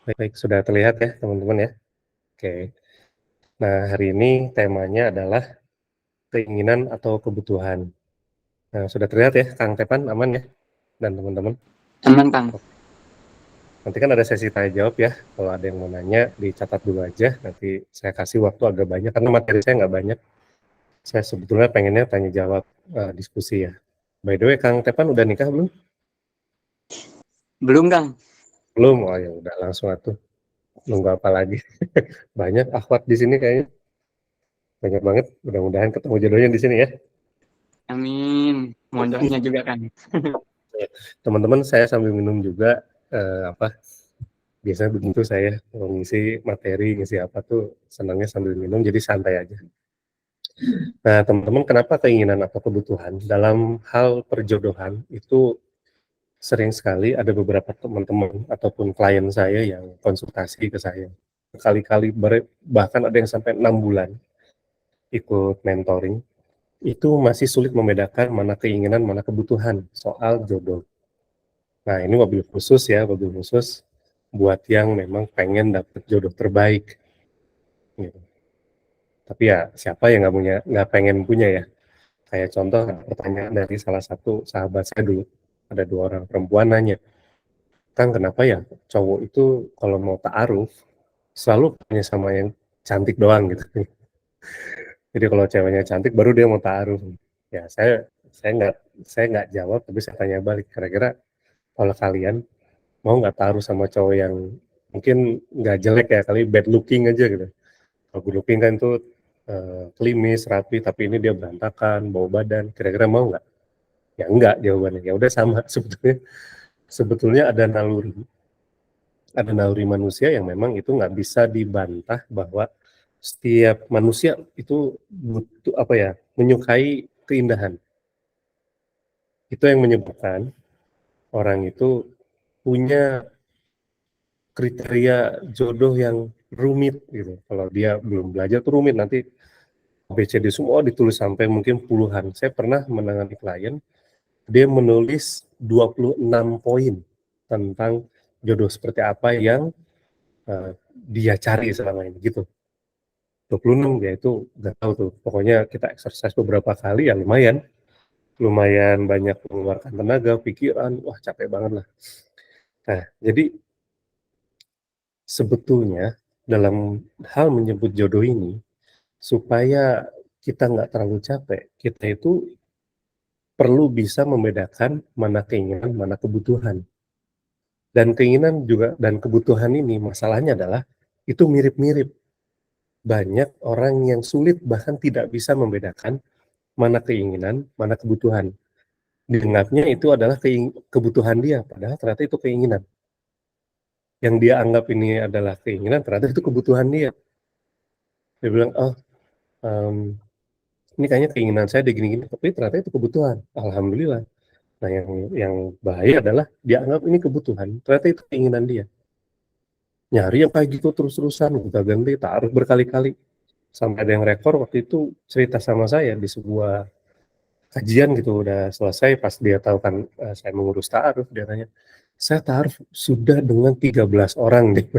Baik, sudah terlihat ya teman-teman ya? Oke. Nah, hari ini temanya adalah keinginan atau kebutuhan. Nah, sudah terlihat ya Kang Tepan aman ya? Dan teman-teman? Aman, Kang. Oke. Nanti kan ada sesi tanya jawab ya. Kalau ada yang mau nanya, dicatat dulu aja. Nanti saya kasih waktu agak banyak karena materi saya nggak banyak. Saya sebetulnya pengennya tanya jawab diskusi ya. By the way, Kang Tepan udah nikah belum? Belum, Kang. Belum. Oh ya udah langsung atuh. Nunggu apa lagi? Banyak akhwat di sini kayaknya. Banyak banget. Mudah-mudahan ketemu jodohnya di sini ya. Amin. Mohon doanya juga, Kang. Teman-teman, saya sambil minum juga apa biasanya begitu saya ngisi materi, ngisi apa tuh senangnya sambil minum, jadi santai aja. Nah, teman-teman, kenapa keinginan atau kebutuhan dalam hal perjodohan itu sering sekali ada beberapa teman-teman ataupun klien saya yang konsultasi ke saya. Kali-kali bahkan ada yang sampai 6 bulan ikut mentoring, itu masih sulit membedakan mana keinginan, mana kebutuhan soal jodoh. Nah, ini mobil khusus ya, mobil khusus buat yang memang pengen dapet jodoh terbaik, gitu. Tapi ya siapa yang nggak pengen punya ya? Kayak contoh pertanyaan dari salah satu sahabat saya dulu, ada 2 orang perempuan nanya, Kang kenapa ya cowok itu kalau mau ta'aruf selalu tanya sama yang cantik doang gitu. Jadi kalau ceweknya cantik baru dia mau ta'aruf. Ya saya nggak saya nggak jawab, tapi saya tanya balik, kira-kira kalau kalian mau nggak taruh sama cowok yang mungkin nggak jelek ya, kali bad looking aja gitu. Kalau good looking kan tuh klimis, rapi, tapi ini dia berantakan, bau badan. Kira-kira mau nggak? Ya enggak jawabannya. Ya udah sama sebetulnya. Sebetulnya ada naluri manusia yang memang itu nggak bisa dibantah bahwa setiap manusia itu butuh apa ya, menyukai keindahan. Itu yang menyebabkan orang itu punya kriteria jodoh yang rumit gitu. Kalau dia belum belajar tuh rumit, nanti ABCD semua ditulis sampai mungkin puluhan. Saya pernah menangani klien, dia menulis 26 poin tentang jodoh seperti apa yang dia cari selama ini gitu. 26 ya itu nggak tahu tuh. Pokoknya kita exercise beberapa kali ya lumayan. Lumayan banyak mengeluarkan tenaga, pikiran, wah capek banget lah. Nah, jadi sebetulnya dalam hal menyebut jodoh ini, supaya kita nggak terlalu capek, kita itu perlu bisa membedakan mana keinginan, mana kebutuhan. Dan keinginan juga dan kebutuhan ini masalahnya adalah itu mirip-mirip. Banyak orang yang sulit bahkan tidak bisa membedakan mana keinginan, mana kebutuhan. Dianggapnya itu adalah kebutuhan dia, padahal ternyata itu keinginan. Yang dia anggap ini adalah keinginan, ternyata itu kebutuhan dia. Dia bilang, oh, um, ini kayaknya keinginan saya dia gini-gini, tapi ternyata itu kebutuhan. Alhamdulillah. Nah, yang bahaya adalah dia anggap ini kebutuhan, ternyata itu keinginan dia. Nyari yang kayak gitu terus-terusan, kita ganti, taruh berkali-kali. Sampai ada yang rekor waktu itu cerita sama saya di sebuah kajian gitu, udah selesai, pas dia tahu kan saya mengurus ta'aruf, dia tanya, saya ta'aruf sudah dengan 13 orang nih.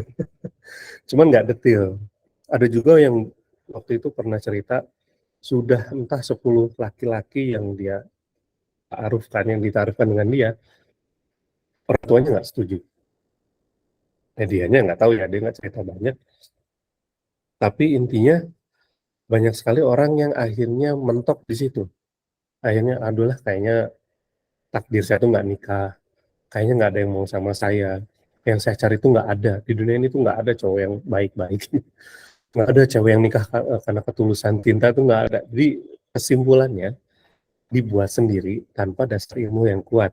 Cuman nggak detail. Ada juga yang waktu itu pernah cerita, sudah entah 10 laki-laki yang dia ta'arufkan, yang ditaarufkan dengan dia, orang tuanya nggak setuju. Ya dianya nggak tahu ya, dia nggak cerita banyak. Tapi intinya banyak sekali orang yang akhirnya mentok di situ. Akhirnya, aduh lah kayaknya takdir saya tuh nggak nikah. Kayaknya nggak ada yang mau sama saya. Yang saya cari tuh nggak ada. Di dunia ini tuh nggak ada cowok yang baik-baik. Nggak ada cewek yang nikah karena ketulusan cinta tuh nggak ada. Jadi kesimpulannya dibuat sendiri tanpa dasar ilmu yang kuat.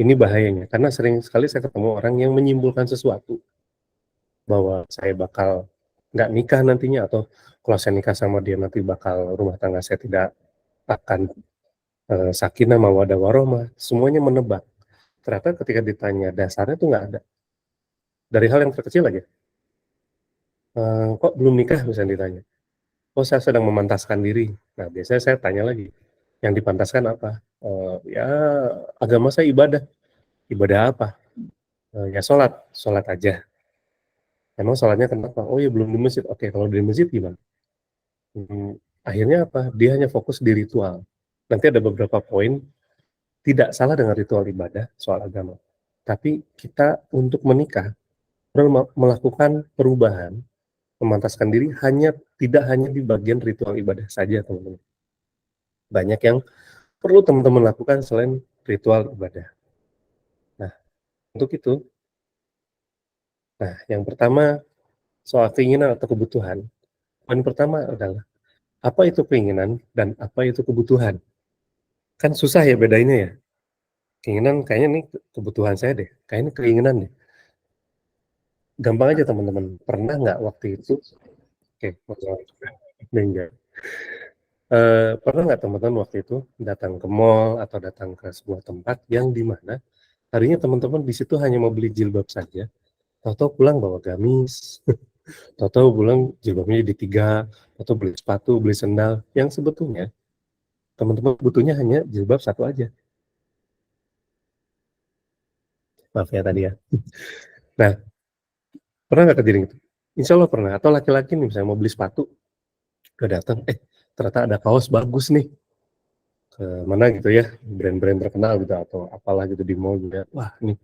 Ini bahayanya. Karena sering sekali saya ketemu orang yang menyimpulkan sesuatu. Bahwa saya bakal nggak nikah nantinya, atau kalau saya nikah sama dia nanti bakal rumah tangga saya tidak akan sakinah mawaddah warohmah, semuanya menebak. Ternyata ketika ditanya dasarnya tuh nggak ada. Dari hal yang terkecil aja, kok belum nikah misalnya ditanya, oh saya sedang memantaskan diri. Nah biasanya saya tanya lagi, yang dipantaskan apa? Ya agama saya ibadah. Ibadah apa? Ya sholat aja. Emang sholatnya kenapa? Oh ya belum di masjid. Oke, kalau di masjid gimana? Akhirnya apa? Dia hanya fokus di ritual. Nanti ada beberapa poin, tidak salah dengan ritual ibadah soal agama. Tapi kita untuk menikah perlu melakukan perubahan, memantaskan diri tidak hanya di bagian ritual ibadah saja, teman-teman. Banyak yang perlu teman-teman lakukan selain ritual ibadah. Nah, untuk itu, yang pertama soal keinginan atau kebutuhan. Poin pertama adalah apa itu keinginan dan apa itu kebutuhan. Kan susah ya bedainnya ya. Keinginan kayaknya nih kebutuhan saya deh, kayaknya keinginan deh. Gampang aja teman-teman. Pernah nggak waktu itu? Oke, enggak. Pernah nggak teman-teman waktu itu datang ke mall atau datang ke sebuah tempat yang di mana tadinya teman-teman di situ hanya mau beli jilbab saja, tahu-tahu pulang bawa gamis, tahu-tahu pulang jilbabnya jadi 3, atau beli sepatu, beli sendal, yang sebetulnya teman-teman butuhnya hanya jilbab satu aja. Maaf ya tadi ya. Nah, pernah nggak kejadian itu? Insya Allah pernah. Atau laki-laki nih misalnya mau beli sepatu, udah datang, ternyata ada kaos bagus nih, ke mana gitu ya, brand-brand terkenal gitu atau apalah gitu di mall juga. Wah, ini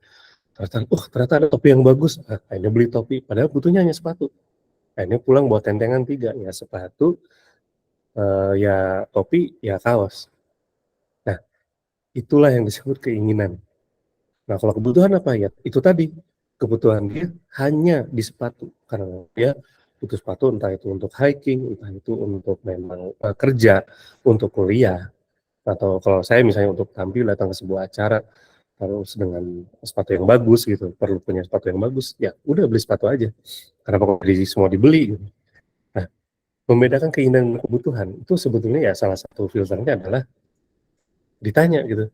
ternyata ada topi yang bagus. Nah, akhirnya beli topi, padahal butuhnya hanya sepatu. Akhirnya pulang bawa tentengan 3, ya sepatu, ya topi, ya kaos. Nah, itulah yang disebut keinginan. Nah, kalau kebutuhan apa ya? Itu tadi, kebutuhan dia hanya di sepatu. Karena dia butuh sepatu entah itu untuk hiking, entah itu untuk memang kerja, untuk kuliah, atau kalau saya misalnya untuk tampil datang ke sebuah acara, harus dengan sepatu yang bagus gitu, perlu punya sepatu yang bagus, ya udah beli sepatu aja. Kenapa kok semua dibeli gitu. Nah, membedakan keinginan dan kebutuhan, itu sebetulnya ya salah satu filternya adalah ditanya gitu,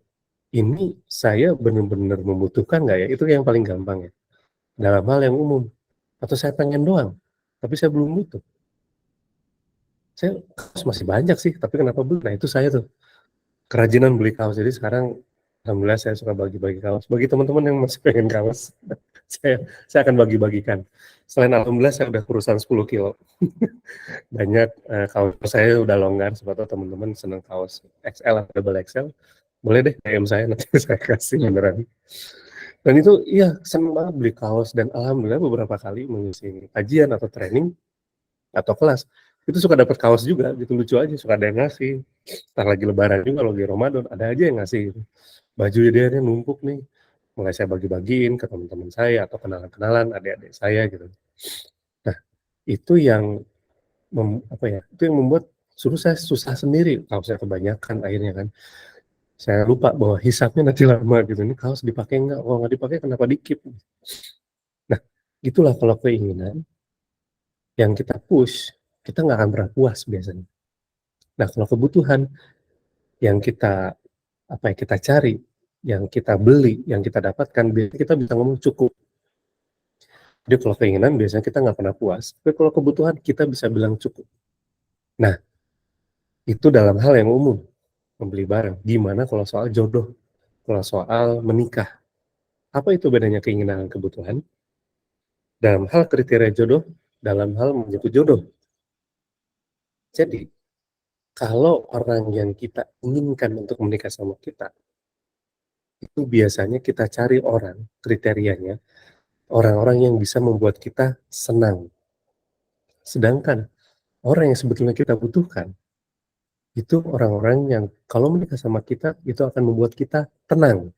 ini saya benar-benar membutuhkan nggak ya? Itu yang paling gampang ya. Dalam hal yang umum. Atau saya pengen doang, tapi saya belum butuh. Saya kaos masih banyak sih, tapi kenapa beli? Nah itu saya tuh, kerajinan beli kaos. Jadi sekarang, alhamdulillah saya suka bagi-bagi kaos. Bagi teman-teman yang masih pengen kaos, saya akan bagi-bagikan. Selain alhamdulillah saya udah kurusan 10 kilo. Banyak kaos saya udah longgar, sebab teman-teman senang kaos XL atau double XL. Boleh deh DM saya, nanti saya kasih beneran. Dan itu iya seneng banget beli kaos, dan alhamdulillah beberapa kali mengisi kajian atau training atau kelas itu suka dapat kaos juga gitu, lucu aja, suka ada yang ngasih. Ntar lagi lebaran juga, lagi Ramadan ada aja yang ngasih gitu. Baju dia numpuk nih, mulai saya bagi-bagiin ke teman-teman saya atau kenalan-kenalan adik-adik saya gitu. Nah itu yang itu yang membuat saya susah sendiri, kaosnya kebanyakan akhirnya kan. Saya lupa bahwa hisapnya nanti lama gitu, ini kaos dipakai nggak, kalau nggak dipakai kenapa dikip. Nah, itulah kalau keinginan yang kita push, kita nggak akan pernah puas biasanya. Nah, kalau kebutuhan yang kita kita cari, yang kita beli, yang kita dapatkan, biasanya kita bisa ngomong cukup. Jadi kalau keinginan biasanya kita nggak pernah puas, tapi kalau kebutuhan kita bisa bilang cukup. Nah, itu dalam hal yang umum, membeli barang. Gimana kalau soal jodoh, kalau soal menikah? Apa itu bedanya keinginan dan kebutuhan? Dalam hal kriteria jodoh, dalam hal menyebut jodoh. Jadi, kalau orang yang kita inginkan untuk menikah sama kita, itu biasanya kita cari orang, kriterianya, orang-orang yang bisa membuat kita senang. Sedangkan orang yang sebetulnya kita butuhkan, itu orang-orang yang kalau menikah sama kita, itu akan membuat kita tenang.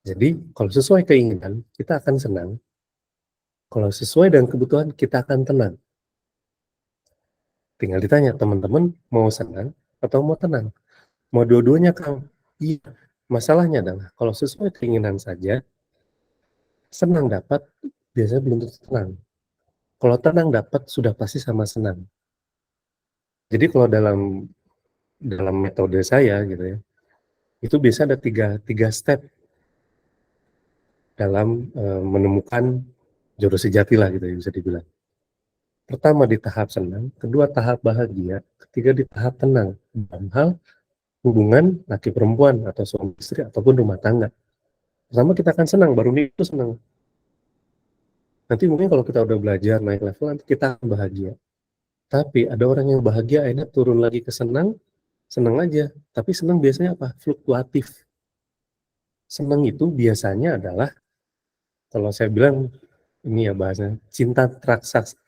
Jadi, kalau sesuai keinginan, kita akan senang. Kalau sesuai dengan kebutuhan, kita akan tenang. Tinggal ditanya, teman-teman mau senang atau mau tenang? Mau dua-duanya, Kang? Iya. Masalahnya adalah, kalau sesuai keinginan saja, senang dapat, biasanya belum tentu tenang. Kalau tenang dapat, sudah pasti sama senang. Jadi kalau dalam metode saya gitu ya, itu biasa ada tiga step dalam menemukan jodoh sejati lah gitu ya, bisa dibilang. Pertama di tahap senang, kedua tahap bahagia, ketiga di tahap tenang dalam hal hubungan laki perempuan atau suami istri ataupun rumah tangga. Pertama kita akan senang, baru itu senang. Nanti mungkin kalau kita udah belajar naik level, nanti kita akan bahagia. Tapi ada orang yang bahagia akhirnya turun lagi ke senang, senang aja. Tapi senang biasanya apa? Fluktuatif. Senang itu biasanya adalah, kalau saya bilang, ini ya bahasanya, cinta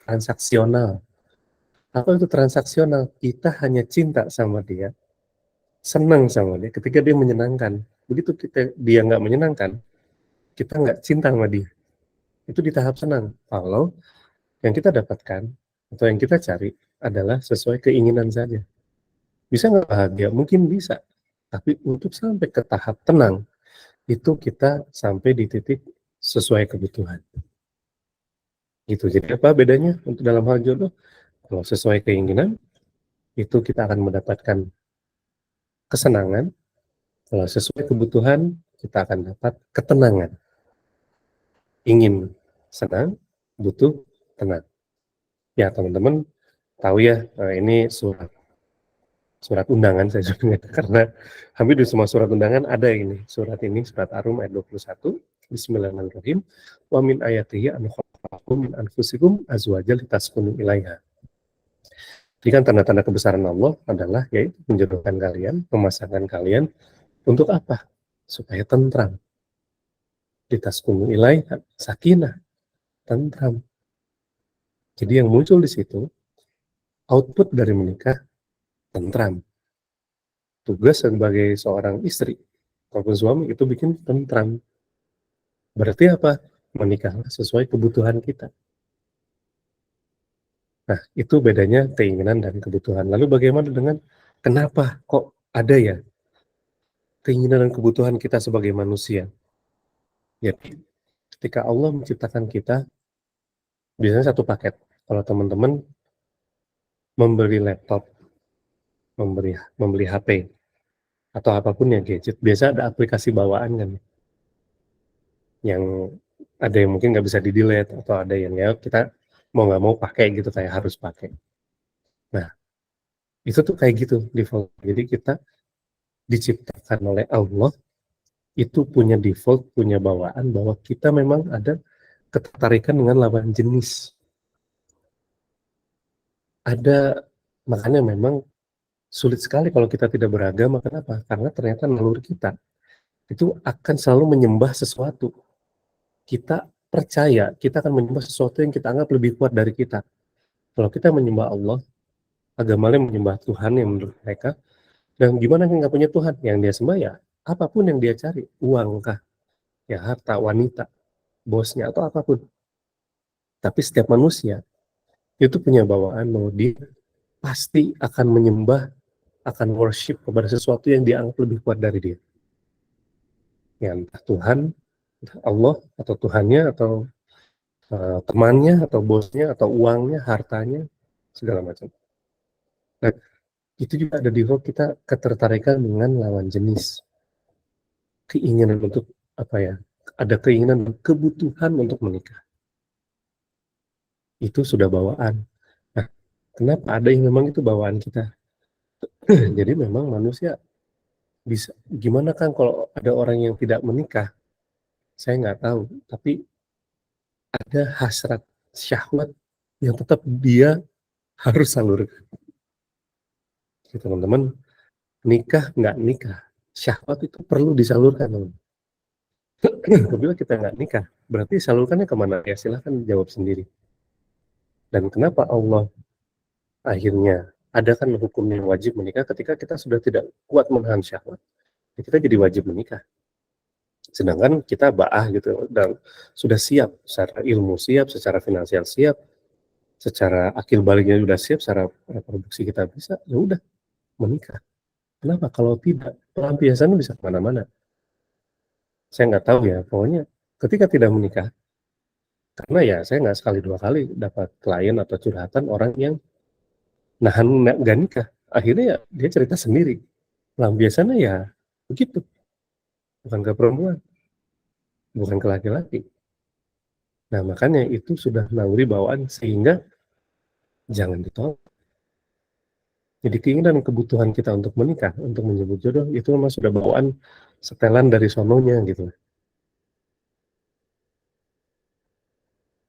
transaksional. Apa itu transaksional? Kita hanya cinta sama dia, senang sama dia ketika dia menyenangkan. Begitu dia nggak menyenangkan, kita nggak cinta sama dia. Itu di tahap senang. Kalau yang kita dapatkan atau yang kita cari adalah sesuai keinginan saja. Bisa nggak bahagia? Mungkin bisa. Tapi untuk sampai ke tahap tenang, itu kita sampai di titik sesuai kebutuhan. Gitu. Jadi apa bedanya untuk dalam hal jodoh? Kalau sesuai keinginan, itu kita akan mendapatkan kesenangan. Kalau sesuai kebutuhan, kita akan dapat ketenangan. Ingin senang, butuh tenang. Ya teman-teman tahu ya, ini surat undangan saya sebutnya, karena hampir di semua surat undangan ada ini. Surat ini, surat Ar-Rum ayat 21, Bismillahirrahmanirrahim. Wa min ayatihi an khalaqakum min anfusikum azwajan litaskunu ilaiha. Jadi kan tanda-tanda kebesaran Allah adalah yaitu menjodohkan kalian, memasangkan kalian untuk apa? Supaya tentram. Litaskunu ilaiha, sakinah, tentram. Jadi yang muncul di situ, output dari menikah, tentram. Tugas sebagai seorang istri ataupun suami itu bikin tentram. Berarti apa? Menikahlah sesuai kebutuhan kita. Nah, itu bedanya keinginan dan kebutuhan. Lalu bagaimana dengan kenapa kok ada ya keinginan dan kebutuhan kita sebagai manusia? Ya, ketika Allah menciptakan kita, biasanya satu paket. Kalau teman-teman membeli laptop, membeli HP, atau apapun ya gadget, biasa ada aplikasi bawaan kan, yang ada yang mungkin nggak bisa di-delete, atau ada yang ya kita mau nggak mau pakai gitu, kayak harus pakai. Nah, itu tuh kayak gitu default. Jadi kita diciptakan oleh Allah, itu punya default, punya bawaan bahwa kita memang ada ketertarikan dengan lawan jenis. Ada, makanya memang sulit sekali kalau kita tidak beragama. Kenapa? Karena ternyata naluri kita itu akan selalu menyembah sesuatu. Kita percaya kita akan menyembah sesuatu yang kita anggap lebih kuat dari kita. Kalau kita menyembah Allah, agama lain menyembah Tuhan yang menurut mereka. Dan gimana yang nggak punya Tuhan? Yang dia sembah ya apapun yang dia cari, uang kah, ya harta, wanita, bosnya, atau apapun. Tapi setiap manusia itu punya bawaan bahwa dia pasti akan menyembah, akan worship kepada sesuatu yang dianggap lebih kuat dari dia. Ya entah Tuhan, entah Allah, atau Tuhannya, atau temannya, atau bosnya, atau uangnya, hartanya, segala macam. Nah, itu juga ada di default kita ketertarikan dengan lawan jenis. Keinginan untuk apa ya? Ada keinginan, kebutuhan untuk menikah. Itu sudah bawaan. Nah, kenapa ada yang memang itu bawaan kita? Jadi memang manusia bisa, gimana kan kalau ada orang yang tidak menikah, saya nggak tahu, tapi ada hasrat syahwat yang tetap dia harus salurkan. Jadi teman-teman, nikah nggak nikah, syahwat itu perlu disalurkan. Apabila kita nggak nikah, berarti salurkannya kemana? Ya silahkan jawab sendiri. Dan kenapa Allah akhirnya ada kan hukum yang wajib menikah ketika kita sudah tidak kuat menahan syahwat, ya kita jadi wajib menikah. Sedangkan kita ba'ah gitu, dan sudah siap secara ilmu, siap secara finansial, siap secara akil baliknya sudah siap, secara reproduksi kita bisa, ya udah menikah. Kenapa? Kalau tidak, pelampiasannya bisa kemana-mana. Saya nggak tahu ya, pokoknya ketika tidak menikah, karena ya saya nggak sekali dua kali dapat klien atau curhatan orang yang nahan nggak nikah, akhirnya ya dia cerita sendiri, pelampiasannya ya begitu, bukan ke perempuan, bukan ke laki-laki. Nah makanya itu sudah naluri bawaan, sehingga jangan ditolak. Jadi keinginan dan kebutuhan kita untuk menikah, untuk menyebut jodoh, itu memang sudah bawaan setelan dari sononya gitu.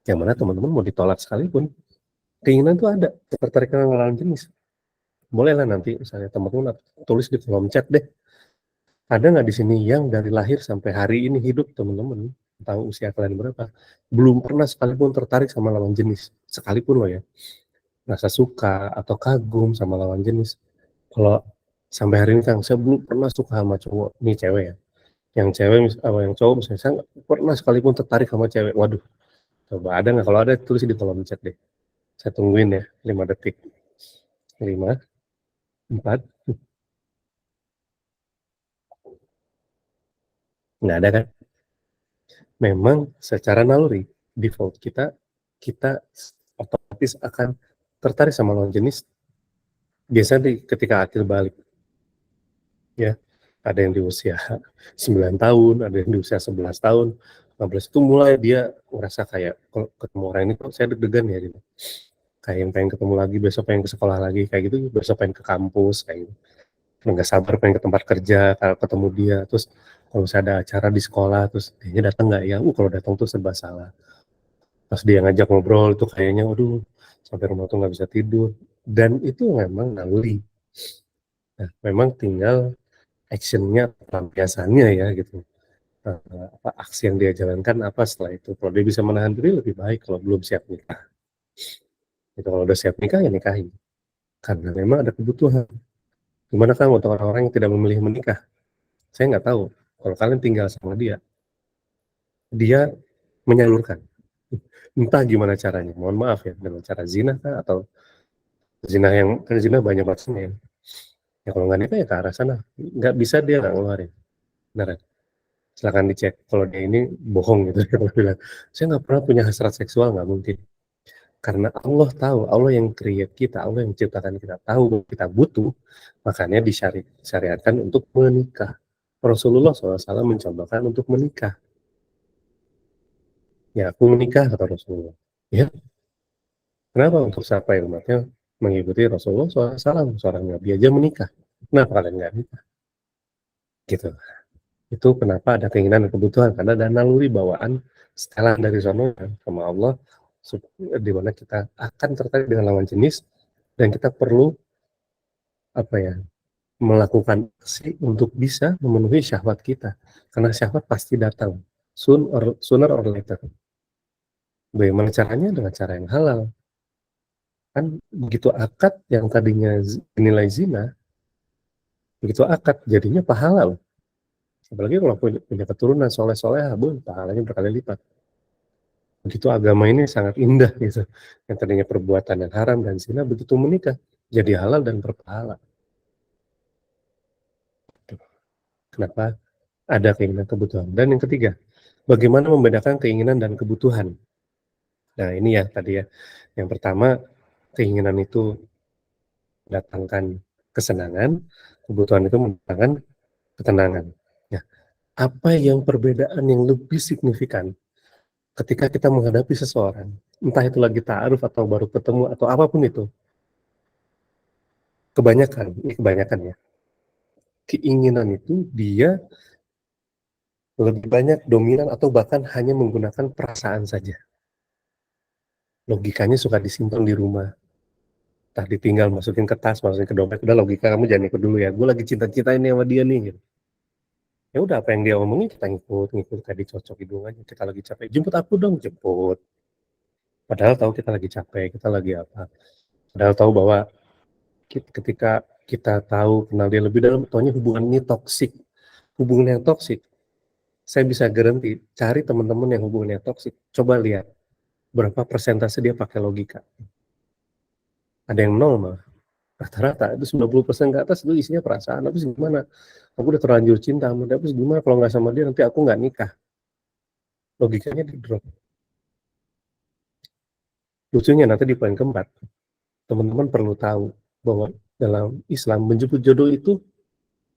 yang mana teman-teman mau ditolak sekalipun, keinginan tuh ada, ketertarikan sama lawan jenis. Bolehlah nanti misalnya teman-teman tulis di kolom chat deh, ada nggak di sini yang dari lahir sampai hari ini hidup teman-teman, tahu usia kalian berapa, belum pernah sekalipun tertarik sama lawan jenis, sekalipun loh ya, rasa suka atau kagum sama lawan jenis. Kalau sampai hari ini Kang, saya belum pernah suka sama cowok, ini cewek ya, yang cewek yang cowok misalnya, saya nggak pernah sekalipun tertarik sama cewek. Waduh, coba ada nggak? Kalau ada tulis di kolom chat deh. Saya tungguin ya, 5 detik. 5, 4, nggak ada kan? Memang secara naluri, default kita, kita otomatis akan tertarik sama lawan jenis, biasanya ketika akil balik, ya. Ada yang di usia 9 tahun, ada yang di usia 11 tahun, 15 itu mulai dia ngerasa kayak, kalau ketemu orang ini kok saya deg-degan ya gitu. Kayak yang pengen ketemu lagi, besok pengen ke sekolah lagi, kayak gitu, besok pengen ke kampus, kayak gitu. Nggak sabar pengen ke tempat kerja, kalau ketemu dia, terus kalau misalnya ada acara di sekolah, terus dia datang nggak ya? Kalau datang tuh serba salah. Pas dia ngajak ngobrol itu kayaknya, waduh, sampai rumah tuh nggak bisa tidur. Dan itu memang naluri. Nah, memang tinggal actionnya, pelampiasannya ya gitu. Apa aksi yang dia jalankan apa setelah itu. Kalau dia bisa menahan diri lebih baik kalau belum siap nikah. Itu kalau udah siap nikah ya nikahin. Karena memang ada kebutuhan. Gimana kan untuk orang-orang yang tidak memilih menikah? Saya nggak tahu. Kalau kalian tinggal sama dia, dia menyalurkan. Entah gimana caranya. Mohon maaf ya, dengan cara zina kah, atau zina yang kan zina banyak maksudnya ya. Ya kalau nggak nikah ya ke arah sana. Nggak bisa dia nggak ngeluarin. Beneran. Silahkan dicek. Kalau dia ini bohong gitu. Kalau bilang, saya nggak pernah punya hasrat seksual, nggak mungkin. Karena Allah tahu, Allah yang create kita, Allah yang menciptakan kita, tahu bahwa kita butuh, makanya disyariatkan untuk menikah. Rasulullah SAW mencobakan untuk menikah. Ya, aku menikah, kata Rasulullah. Ya, kenapa? Untuk siapa yang umatnya mengikuti Rasulullah SAW, seorang Nabi aja menikah. Kenapa kalian nggak nikah? Gitu. Itu kenapa ada keinginan dan kebutuhan, karena ada naluri bawaan setelan dari sana sama Allah, di mana kita akan tertarik dengan lawan jenis, dan kita perlu apa ya, melakukan aksi untuk bisa memenuhi syahwat kita, karena syahwat pasti datang sooner or later. Bagaimana caranya? Dengan cara yang halal. Kan begitu akad yang tadinya dinilai zina, begitu akad jadinya pahala loh. Apalagi kalau punya keturunan soleh-soleh, pahalanya berkali lipat. Begitu agama ini sangat indah gitu. Yang tadinya perbuatan yang haram dan zina, begitu menikah jadi halal dan berpahala. Kenapa? Ada keinginan kebutuhan. Dan yang ketiga, bagaimana membedakan keinginan dan kebutuhan? Nah ini ya tadi ya. Yang pertama, keinginan itu mendatangkan kesenangan, kebutuhan itu mendatangkan ketenangan. Ya, apa yang perbedaan yang lebih signifikan ketika kita menghadapi seseorang, entah itu lagi ta'aruf atau baru ketemu atau apapun itu, kebanyakan ya, keinginan itu dia lebih banyak dominan atau bahkan hanya menggunakan perasaan saja. Logikanya suka disimpan di rumah, entah ditinggal masukin ke tas, masukin ke dompet, udah logika kamu jangan ikut dulu ya, gue lagi cinta-cinta ini sama dia nih gitu. Ya udah apa yang dia omongin kita ngikut kayak dicocok hidung aja. Kita lagi capek, jemput aku dong, jemput. Padahal tahu kita lagi capek, kita lagi apa. Padahal tahu bahwa ketika kita tahu kenal dia lebih dalam, taunya hubungan ini toksik. Hubungan yang toksik, saya bisa garansi, cari teman-teman yang hubungannya toksik, coba lihat berapa persentase dia pakai logika. Ada yang nol malah. Rata-rata itu 90% ke atas itu isinya perasaan. Tapi gimana? Aku udah terlanjur cinta sama dia, tapi gimana kalau nggak sama dia nanti aku nggak nikah. Logikanya di drop. Lucunya nanti di poin keempat, teman-teman perlu tahu bahwa dalam Islam menjemput jodoh itu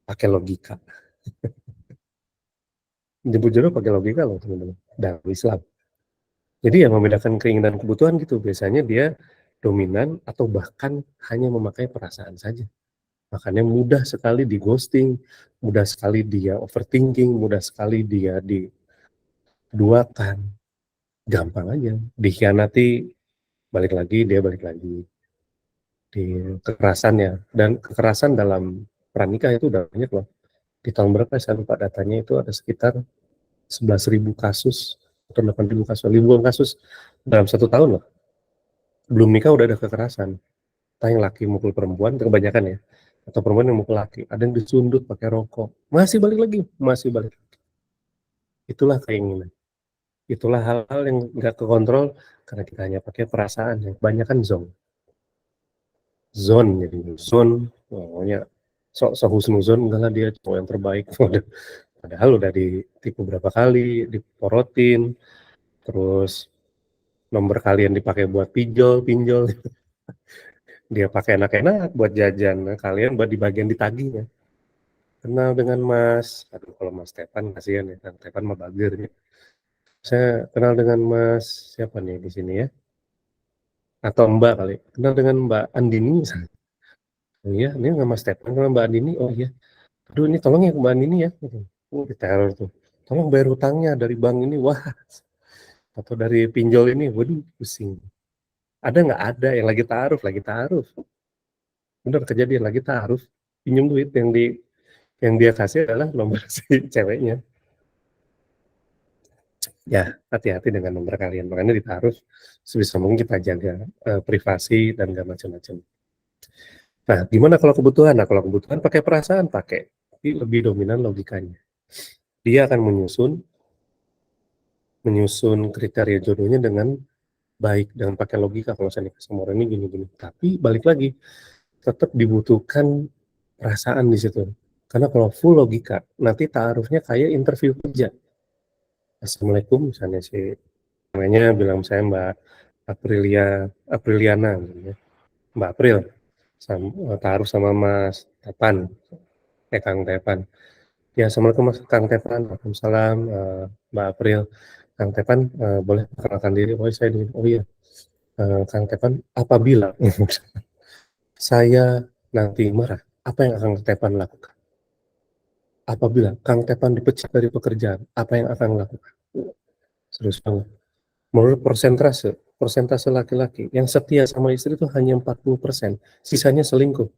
pakai logika. Menjemput jodoh pakai logika loh teman-teman dalam Islam. Jadi yang membedakan keinginan kebutuhan gitu, biasanya dia dominan atau bahkan hanya memakai perasaan saja. Makanya mudah sekali di ghosting, mudah sekali dia overthinking, mudah sekali dia diduakan. gampang aja, dikhianati, balik lagi, dia balik lagi. Di kekerasannya, dan kekerasan dalam pernikah itu udah banyak loh. Di tahun berapa saya lupa datanya, itu ada sekitar 11.000 kasus atau 8.000 kasus, ribuan kasus dalam 1 tahun loh. Belum nikah udah ada kekerasan. Entah yang laki mukul perempuan, kebanyakan ya, atau perempuan yang mukul laki. Ada yang disundut pakai rokok, masih balik lagi, masih balik. Itulah keinginan. Itulah hal-hal yang nggak kekontrol karena kita hanya pakai perasaan. Yang kebanyakan zone, jadi zone, pokoknya sok husnuzon, enggak lah dia cowok yang terbaik. Padahal udah ditipu berapa kali, diporotin, terus nomor kalian dipakai buat pinjol, dia pakai enak-enak buat jajan, nah, kalian buat di bagian ditagihnya. Kenal dengan Mas, aduh kalau Mas Tepan kasihan ya, Kang Tepan mah bager ya. Saya kenal dengan Mas siapa nih di sini ya? Atau Mbak kali. Kenal dengan Mbak Andini misalnya. Oh iya, ini nggak Mas Tepan kenal Mbak Andini. Oh iya. Aduh ini tolong ya Mbak Andini ya. Oh, diteror tuh. Tolong bayar hutangnya dari bank ini. Wah, atau dari pinjol ini. Waduh, pusing. Ada nggak? Ada yang lagi taaruf, lagi taaruf. Bener kejadian lagi taaruf. Pinjam duit yang dia kasih adalah nomor si ceweknya. Ya, hati-hati dengan nomor kalian. Makanya ditaruh sebisa mungkin kita jaga privasi dan gak macam-macam. Nah, gimana kalau kebutuhan? Nah, kalau kebutuhan pakai perasaan, pakai. Tapi lebih dominan logikanya. Dia akan menyusun kriteria jodohnya dengan baik, dengan pakai logika. Kalau saya nikah sama orang ini gini-gini. Tapi balik lagi, tetap dibutuhkan perasaan di situ. Karena kalau full logika, nanti taruhnya kayak interview kerja. Assalamualaikum, misalnya si namanya bilang saya Mbak Apriliana, gitu ya. Mbak April, taruh sama Mas Tepan, Kang Tepan. Ya, Assalamualaikum Mas Kang Tepan, Waalaikumsalam Mbak April. Kang Tepan boleh perkenalkan diri? Oh saya di, oh iya, Kang Tepan apabila saya nanti marah, apa yang akan Kang Tepan lakukan? Apabila Kang Tepan dipecat dari pekerjaan, apa yang akan lakukan? Serius banget. Menurut persentase laki-laki yang setia sama istri itu hanya 40%, sisanya selingkuh.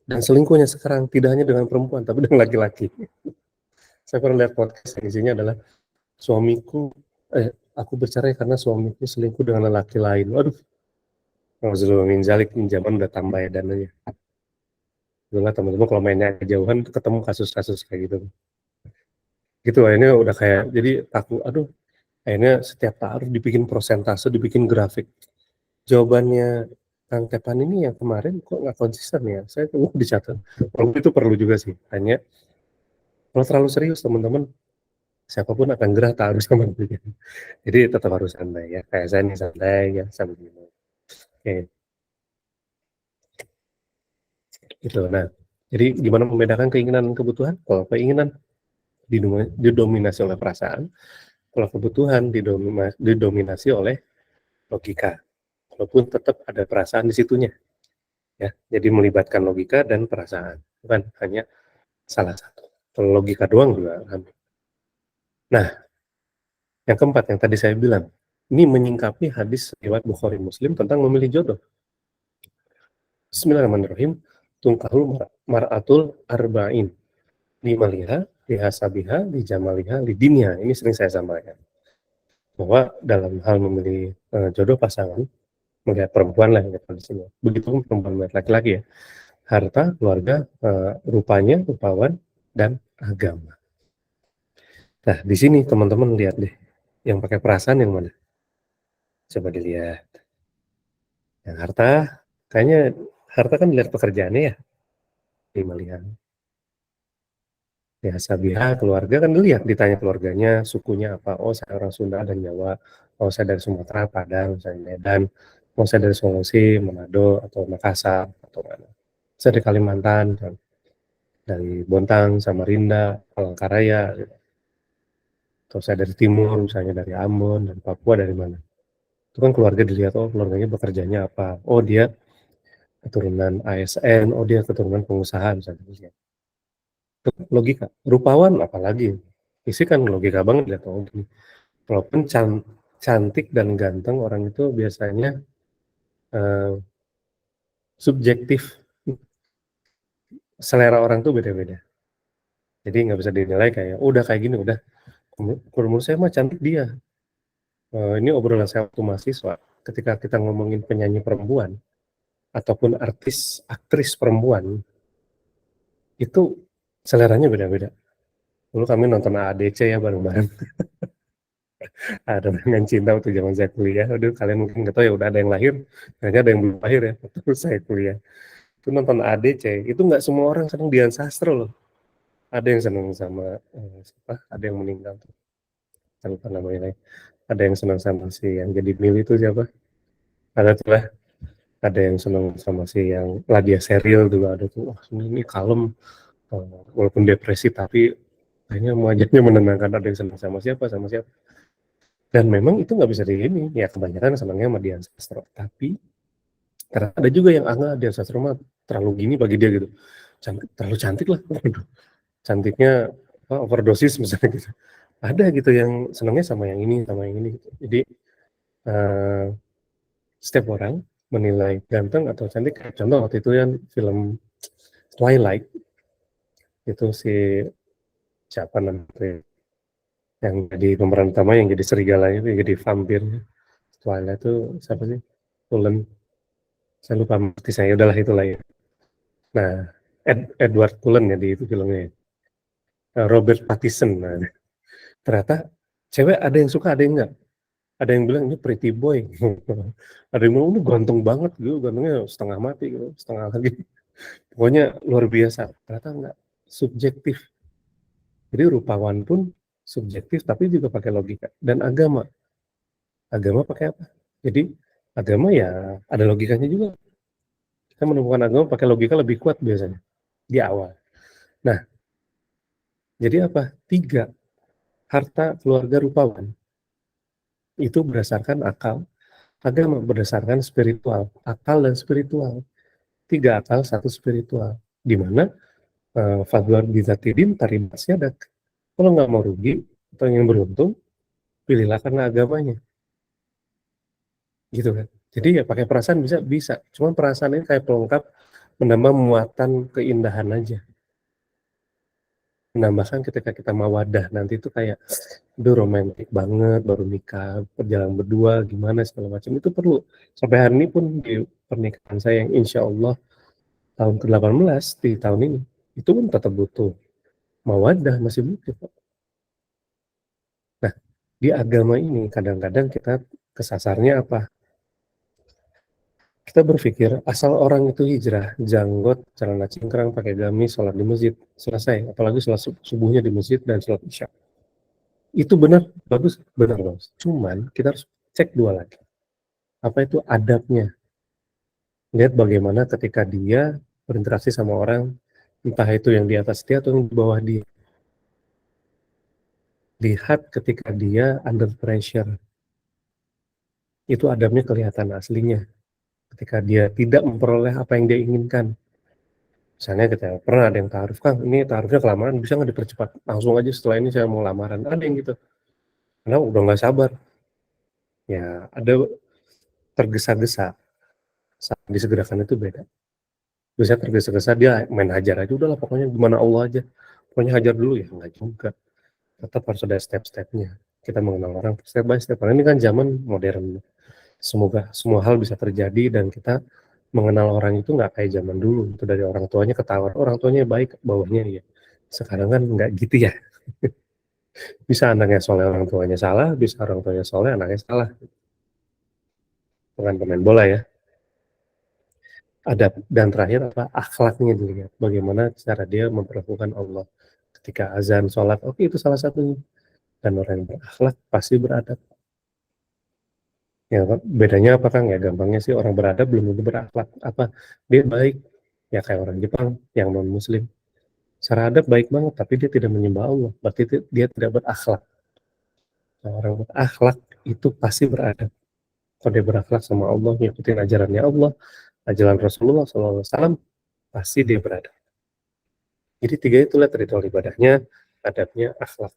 Dan selingkuhnya sekarang tidak hanya dengan perempuan, tapi dengan laki-laki. Saya pernah lihat podcast yang isinya adalah suamiku, aku bercerai karena suamiku selingkuh dengan laki lain. Waduh, Alhamdulillah min zalik, zaman udah tambah ya dananya. Dulu teman-teman kalau mainnya kejauhan ketemu kasus-kasus kayak gitu. Gitu lah, ini udah kayak, jadi aku, aduh, akhirnya setiap taruh dibikin persentase, dibikin grafik. Jawabannya Kang Tepan ini yang kemarin kok nggak konsisten ya? Saya tunggu dicatat. Kalau itu perlu juga sih. Hanya kalau terlalu serius teman-teman, siapapun akan gerah taruh sama dia. Jadi tetap harus santai ya. Kayak saya nih santai ya sambil gini. Oke, gitu. Nah, jadi gimana membedakan keinginan dan kebutuhan? Kalau keinginan didominasi oleh perasaan, kalau kebutuhan didominasi oleh logika. Walaupun tetap ada perasaan di situnya. Ya, jadi melibatkan logika dan perasaan, bukan hanya salah satu. Kalau logika doang juga. Nah, yang keempat yang tadi saya bilang, ini menyingkapi hadis riwayat Bukhari Muslim tentang memilih jodoh. Bismillahirrahmanirrahim. Tungkahul mar'atul arba'in. Limaliha, lihasabiha, lijamaliha, lidinya. Ini sering saya sampaikan. Bahwa dalam hal memilih jodoh pasangan, melihat perempuan lah yang di sini. Begitu perempuan melihat laki-laki ya. Harta, keluarga, rupanya, rupawan, dan agama. Nah, di sini teman-teman lihat deh, yang pakai perasaan yang mana? Coba dilihat. Yang harta, kayaknya harta kan dilihat pekerjaannya ya, melihat. Ya, Sabiha, keluarga kan dilihat, ditanya keluarganya, sukunya apa? Oh, saya orang Sunda dan Jawa. Oh, saya dari Sumatera, Padang, saya Medan. Oh, saya dari Sulawesi, Manado, atau Makassar, atau mana. Saya dari Kalimantan, dari Bontang, Samarinda, Palangkaraya, gitu. Atau saya dari timur, misalnya dari Ambon, dari Papua, dari mana. Itu kan keluarga dilihat, oh keluarganya bekerjanya apa, oh dia keturunan ASN, oh dia keturunan pengusaha misalnya. Logika. Rupawan apalagi, isi kan logika banget lihat, oh gini. Walaupun cantik dan ganteng orang itu biasanya subjektif. Selera orang tuh beda-beda. Jadi nggak bisa dinilai kayak, oh, udah kayak gini, udah. Menurut saya mah cantik dia. Ini obrolan saya waktu mahasiswa. Ketika kita ngomongin penyanyi perempuan, ataupun artis, aktris perempuan, itu seleranya beda-beda. Dulu kami nonton AADC ya bareng-bareng. Ada dengan cinta waktu zaman saya kuliah. Aduh, kalian mungkin nggak tahu ya, udah ada yang lahir, kayaknya ada yang belum lahir ya. Waktu saya kuliah. Itu nonton AADC, itu nggak semua orang senang Dian Sastro loh. Ada yang senang sama, siapa? Ada yang meninggal tuh. Saya lupa namanya. Ada yang senang sama si yang jadi Mili itu siapa? Ada tuh lah. Ada yang senang sama si yang Ladia Serial juga ada tuh. Wah, ini kalem, walaupun depresi tapi kayaknya wajahnya menenangkan. Ada yang senang sama siapa, sama siapa. Dan memang itu nggak bisa di ini, ya kebanyakan senangnya sama Dian Sastro. Tapi karena ada juga yang Dian Sastro mah terlalu gini bagi dia gitu. Terlalu cantik lah. Cantiknya overdosis misalnya gitu. Ada gitu yang senangnya sama yang ini, sama yang ini gitu. Jadi setiap orang menilai ganteng atau cantik. Contoh waktu itu yang film Twilight, itu si siapa namanya yang jadi pemeran utama, yang jadi serigalanya, yang jadi vampir. Twilight itu siapa sih? Cullen. Saya lupa artisnya, udahlah itulah ya. Nah, Edward Cullen ya di itu filmnya. Robert Pattinson. Nah, ternyata cewek ada yang suka, ada yang enggak. Ada yang bilang ini pretty boy. Ada yang bilang ini ganteng banget gitu, gantengnya setengah mati gitu, setengah lagi. Pokoknya luar biasa. Ternyata enggak, subjektif. Jadi rupawan pun subjektif, tapi juga pakai logika. Dan agama pakai apa? Jadi agama ya ada logikanya juga. Kita menemukan agama pakai logika lebih kuat biasanya di awal. Nah, jadi apa? 3, harta keluarga rupawan itu berdasarkan akal, agama berdasarkan spiritual. Akal dan spiritual. 3 akal, 1 spiritual. Di mana fadluar bizatidin taribas yadak. Kalau nggak mau rugi atau yang beruntung, pilihlah karena agamanya. Gitu kan. Jadi ya pakai perasaan bisa. Cuma perasaan ini kayak pelengkap, menambah muatan keindahan aja. Menambahkan ketika kita mawadah nanti itu kayak aduh romantis banget, baru nikah, berjalan berdua, gimana segala macam, itu perlu. Sampai hari ini pun di pernikahan saya yang insya Allah tahun ke-18 di tahun ini, itu pun tetap butuh mawadah, masih butuh. Nah, di agama ini kadang-kadang kita kesasarnya apa? Kita berpikir asal orang itu hijrah, janggot, celana cingkrang, pakai gamis, sholat di masjid, selesai. Apalagi sholat subuhnya di masjid dan sholat isya. Itu benar, bagus, benar bagus. Cuman kita harus cek 2 lagi. Apa itu adabnya? Lihat bagaimana ketika dia berinteraksi sama orang, entah itu yang di atas dia atau yang di bawah dia. Lihat ketika dia under pressure. Itu adabnya kelihatan aslinya. Ketika dia tidak memperoleh apa yang dia inginkan. Misalnya kita pernah ada yang taruh, Kang, ini taruhnya kelamaan, bisa nggak dipercepat? Langsung aja setelah ini saya mau lamaran. Ada yang gitu. Karena udah nggak sabar. Ya, ada tergesa-gesa. Saat disegerakan itu beda. Bisa tergesa-gesa dia main hajar aja, udahlah pokoknya gimana Allah aja. Pokoknya hajar dulu ya, nggak juga. Tetap harus ada step-stepnya. Kita mengenal orang step by step. Karena ini kan zaman modern. Semoga semua hal bisa terjadi dan kita mengenal orang itu nggak kayak zaman dulu. Itu dari orang tuanya ketahuan, orang tuanya baik, bawahnya ya. Sekarang kan nggak gitu ya. Bisa anaknya soleh, orang tuanya salah. Bisa orang tuanya soleh, anaknya salah. Bukan pemain bola ya. Adab dan terakhir apa? Akhlaknya dilihat. Bagaimana cara dia memperlakukan Allah. Ketika azan, sholat, oke, itu salah satunya. Dan orang yang berakhlak pasti beradab. Ya, bedanya apa Kang? Ya gampangnya sih, orang beradab belum tentu berakhlak. Apa? Dia baik. Ya kayak orang Jepang yang non-muslim. Secara adab baik banget, tapi dia tidak menyembah Allah. Berarti dia tidak berakhlak. Nah, orang berakhlak itu pasti beradab. Kalau dia berakhlak sama Allah, ngikutin ajarannya Allah, ajaran Rasulullah SAW, pasti dia beradab. Jadi 3 itu lihat ritual ibadahnya, adabnya, akhlak.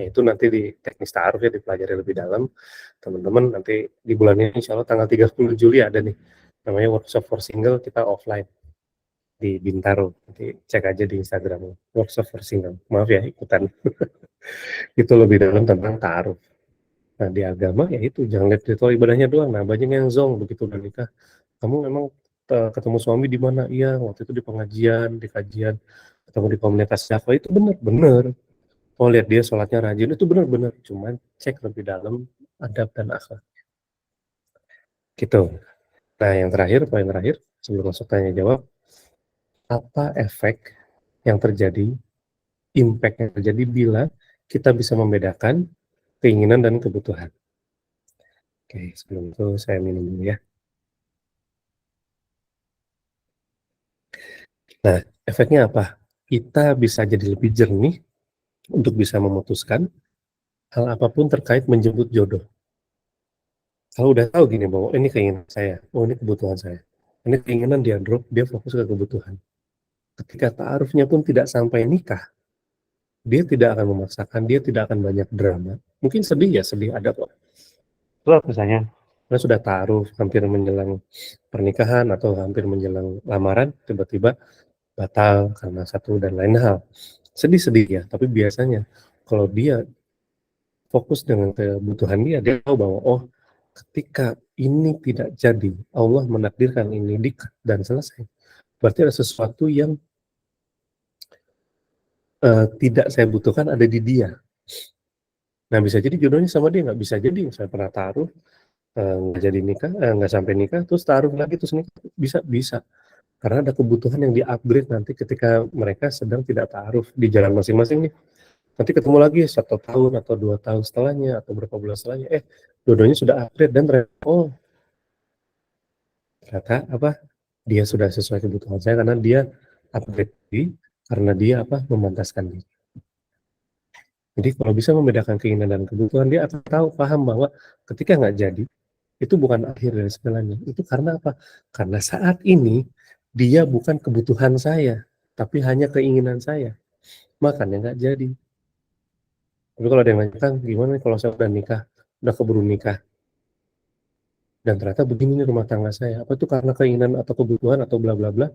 Ya itu nanti di teknis ta'aruf ya dipelajari lebih dalam. Teman-teman nanti di bulan ini insya Allah tanggal 30 Juli ada nih, namanya workshop for single, kita offline di Bintaro. Nanti cek aja di Instagram, workshop for single. Maaf ya ikutan. Itu lebih dalam tentang ta'aruf. Nah di agama ya itu, jangan lihat ritual ibadahnya doang. Nah banyak yang zong begitu udah nikah. Kamu memang ketemu suami di mana? Iya, waktu itu di pengajian, di kajian, ketemu di komunitas dakwah, itu benar-benar. Oh lihat dia sholatnya rajin, itu benar-benar. Cuman cek lebih dalam adab dan akhlak. Gitu. Nah yang terakhir, poin terakhir, sebelum masuk tanya jawab, apa efek yang terjadi, impact yang terjadi bila kita bisa membedakan keinginan dan kebutuhan. Oke, sebelum itu saya minum dulu ya. Nah, efeknya apa? Kita bisa jadi lebih jernih untuk bisa memutuskan hal apapun terkait menjemput jodoh. Kalau udah tahu gini bahwa ini keinginan saya, oh ini kebutuhan saya, ini keinginan dia drop, dia fokus ke kebutuhan. Ketika ta'arufnya pun tidak sampai nikah, dia tidak akan memaksakan, dia tidak akan banyak drama. Mungkin sedih ya, sedih ada kok. Terus misalnya, kita sudah ta'aruf, hampir menjelang pernikahan atau hampir menjelang lamaran, tiba-tiba batal karena satu dan lain hal. Sedih-sedih ya, tapi biasanya kalau dia fokus dengan kebutuhan dia tahu bahwa oh ketika ini tidak jadi, Allah menakdirkan ini dikat dan selesai. Berarti ada sesuatu yang tidak saya butuhkan ada di dia. Nah bisa jadi jodohnya sama dia, nggak bisa jadi. Saya pernah taruh, nggak jadi nikah, nggak sampai nikah, terus taruh lagi terus nikah, bisa. Karena ada kebutuhan yang di-upgrade nanti ketika mereka sedang tidak taruh di jalan masing-masing nih. Nanti ketemu lagi 1 tahun atau 2 tahun setelahnya atau berapa bulan setelahnya, dua-duanya sudah upgrade dan oh ternyata apa dia sudah sesuai kebutuhan saya karena dia upgrade diri, karena dia apa memantaskan diri. Jadi kalau bisa membedakan keinginan dan kebutuhan, dia akan tahu paham bahwa ketika nggak jadi itu bukan akhir dari segalanya. Itu karena apa? Karena saat ini dia bukan kebutuhan saya, tapi hanya keinginan saya. Makanya nggak jadi. Tapi kalau ada yang nanya, kan gimana kalau saya udah nikah, udah keburu nikah, dan ternyata begini nih rumah tangga saya, apa itu karena keinginan atau kebutuhan atau bla bla bla?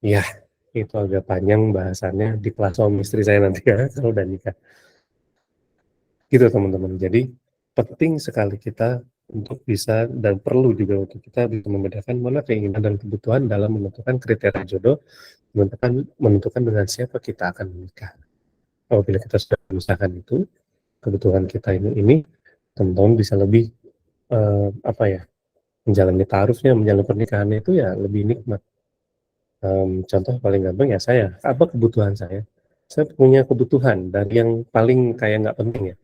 Ya, itu agak panjang bahasannya di kelas suami istri saya nanti ya kalau udah nikah. Gitu teman-teman. Jadi penting sekali kita untuk bisa dan perlu juga untuk kita bisa membedakan mana keinginan dan kebutuhan dalam menentukan kriteria jodoh, menentukan dengan siapa kita akan menikah. Apabila kita sudah memisahkan itu, kebutuhan kita ini teman-teman bisa lebih apa ya, menjalani taarufnya, menjalani pernikahannya itu ya lebih nikmat. Contoh paling gampang ya saya, apa kebutuhan saya? Saya punya kebutuhan dari yang paling kayak nggak penting ya.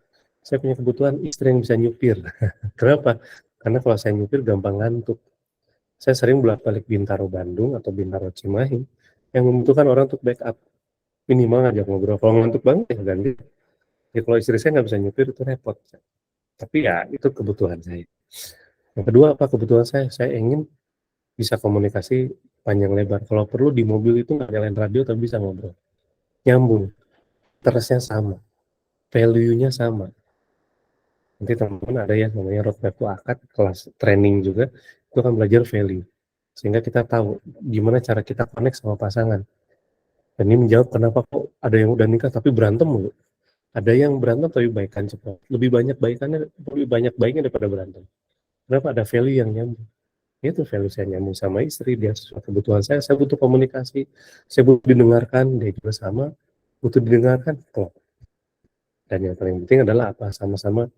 Saya punya kebutuhan istri yang bisa nyupir. Kenapa? Karena kalau saya nyupir gampang ngantuk. Saya sering bolak-balik Bintaro Bandung atau Bintaro Cimahi yang membutuhkan orang untuk backup. Minimal ngajak ngobrol. Kalau ngantuk banget ya ganti. Ya kalau istri saya nggak bisa nyupir itu repot. Tapi ya itu kebutuhan saya. Yang kedua apa kebutuhan saya? Saya ingin bisa komunikasi panjang lebar. Kalau perlu di mobil itu nggak nyalain radio tapi bisa ngobrol. Nyambung. Terusnya sama. Value-nya sama. Nanti teman-teman ada ya namanya roadmap to akad, kelas training juga, itu kan belajar value. Sehingga kita tahu gimana cara kita connect sama pasangan. Dan ini menjawab kenapa kok ada yang udah nikah tapi berantem mulu. Ada yang berantem tapi baikan cepat. Lebih banyak baiknya daripada berantem. Kenapa? Ada value yang nyambung. Itu value saya nyambung sama istri, dia sesuai kebutuhan saya butuh komunikasi, saya butuh didengarkan, dia juga sama, butuh didengarkan, klop. Dan yang paling penting adalah apa? Sama-sama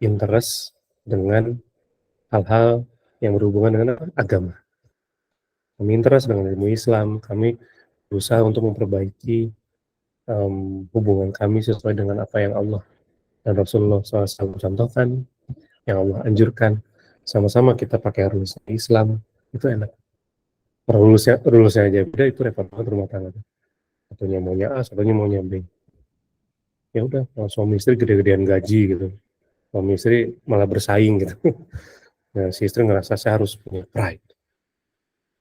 interest dengan hal-hal yang berhubungan dengan agama. Kami interest dengan ilmu Islam, kami berusaha untuk memperbaiki hubungan kami sesuai dengan apa yang Allah dan Rasulullah SAW contohkan, yang Allah anjurkan. Sama-sama kita pakai rules Islam, itu enak. Rulesnya aja beda, itu repot banget rumah tangga. Satunya maunya A, satunya maunya B. Ya udah, suami istri gede-gedean gaji gitu. Suami istri malah bersaing gitu. Nah, si istri ngerasa saya harus punya pride.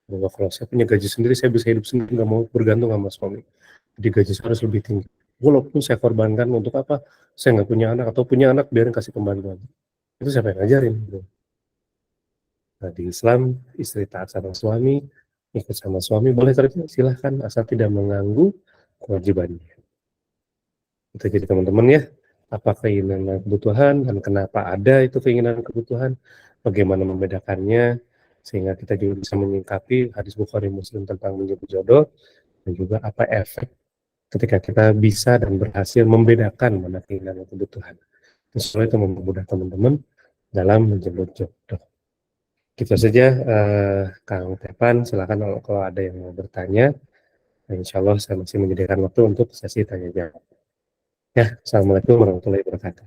Bahwa kalau saya punya gaji sendiri, saya bisa hidup sendiri, nggak mau bergantung sama suami. Jadi gaji saya harus lebih tinggi. walaupun saya korbankan untuk apa, saya nggak punya anak atau punya anak biarin kasih pembantu aja. Itu siapa yang ngajarin gitu. Nah di Islam istri taat sama suami, ikut sama suami boleh kerja silahkan asal tidak mengganggu kewajibannya. Itu jadi teman-teman ya, apa keinginan dan kebutuhan dan kenapa ada itu keinginan dan kebutuhan, bagaimana membedakannya sehingga kita juga bisa menyingkapi hadis Bukhari Muslim tentang menjemput jodoh dan juga apa efek ketika kita bisa dan berhasil membedakan mana keinginan dan kebutuhan. Sesuai itu mempermudah teman-teman dalam menjemput jodoh. Gitu saja, Kang Tepan, silakan kalau ada yang mau bertanya. Insya Allah saya masih menyediakan waktu untuk sesi tanya jawab. Ya, Assalamualaikum warahmatullahi wabarakatuh.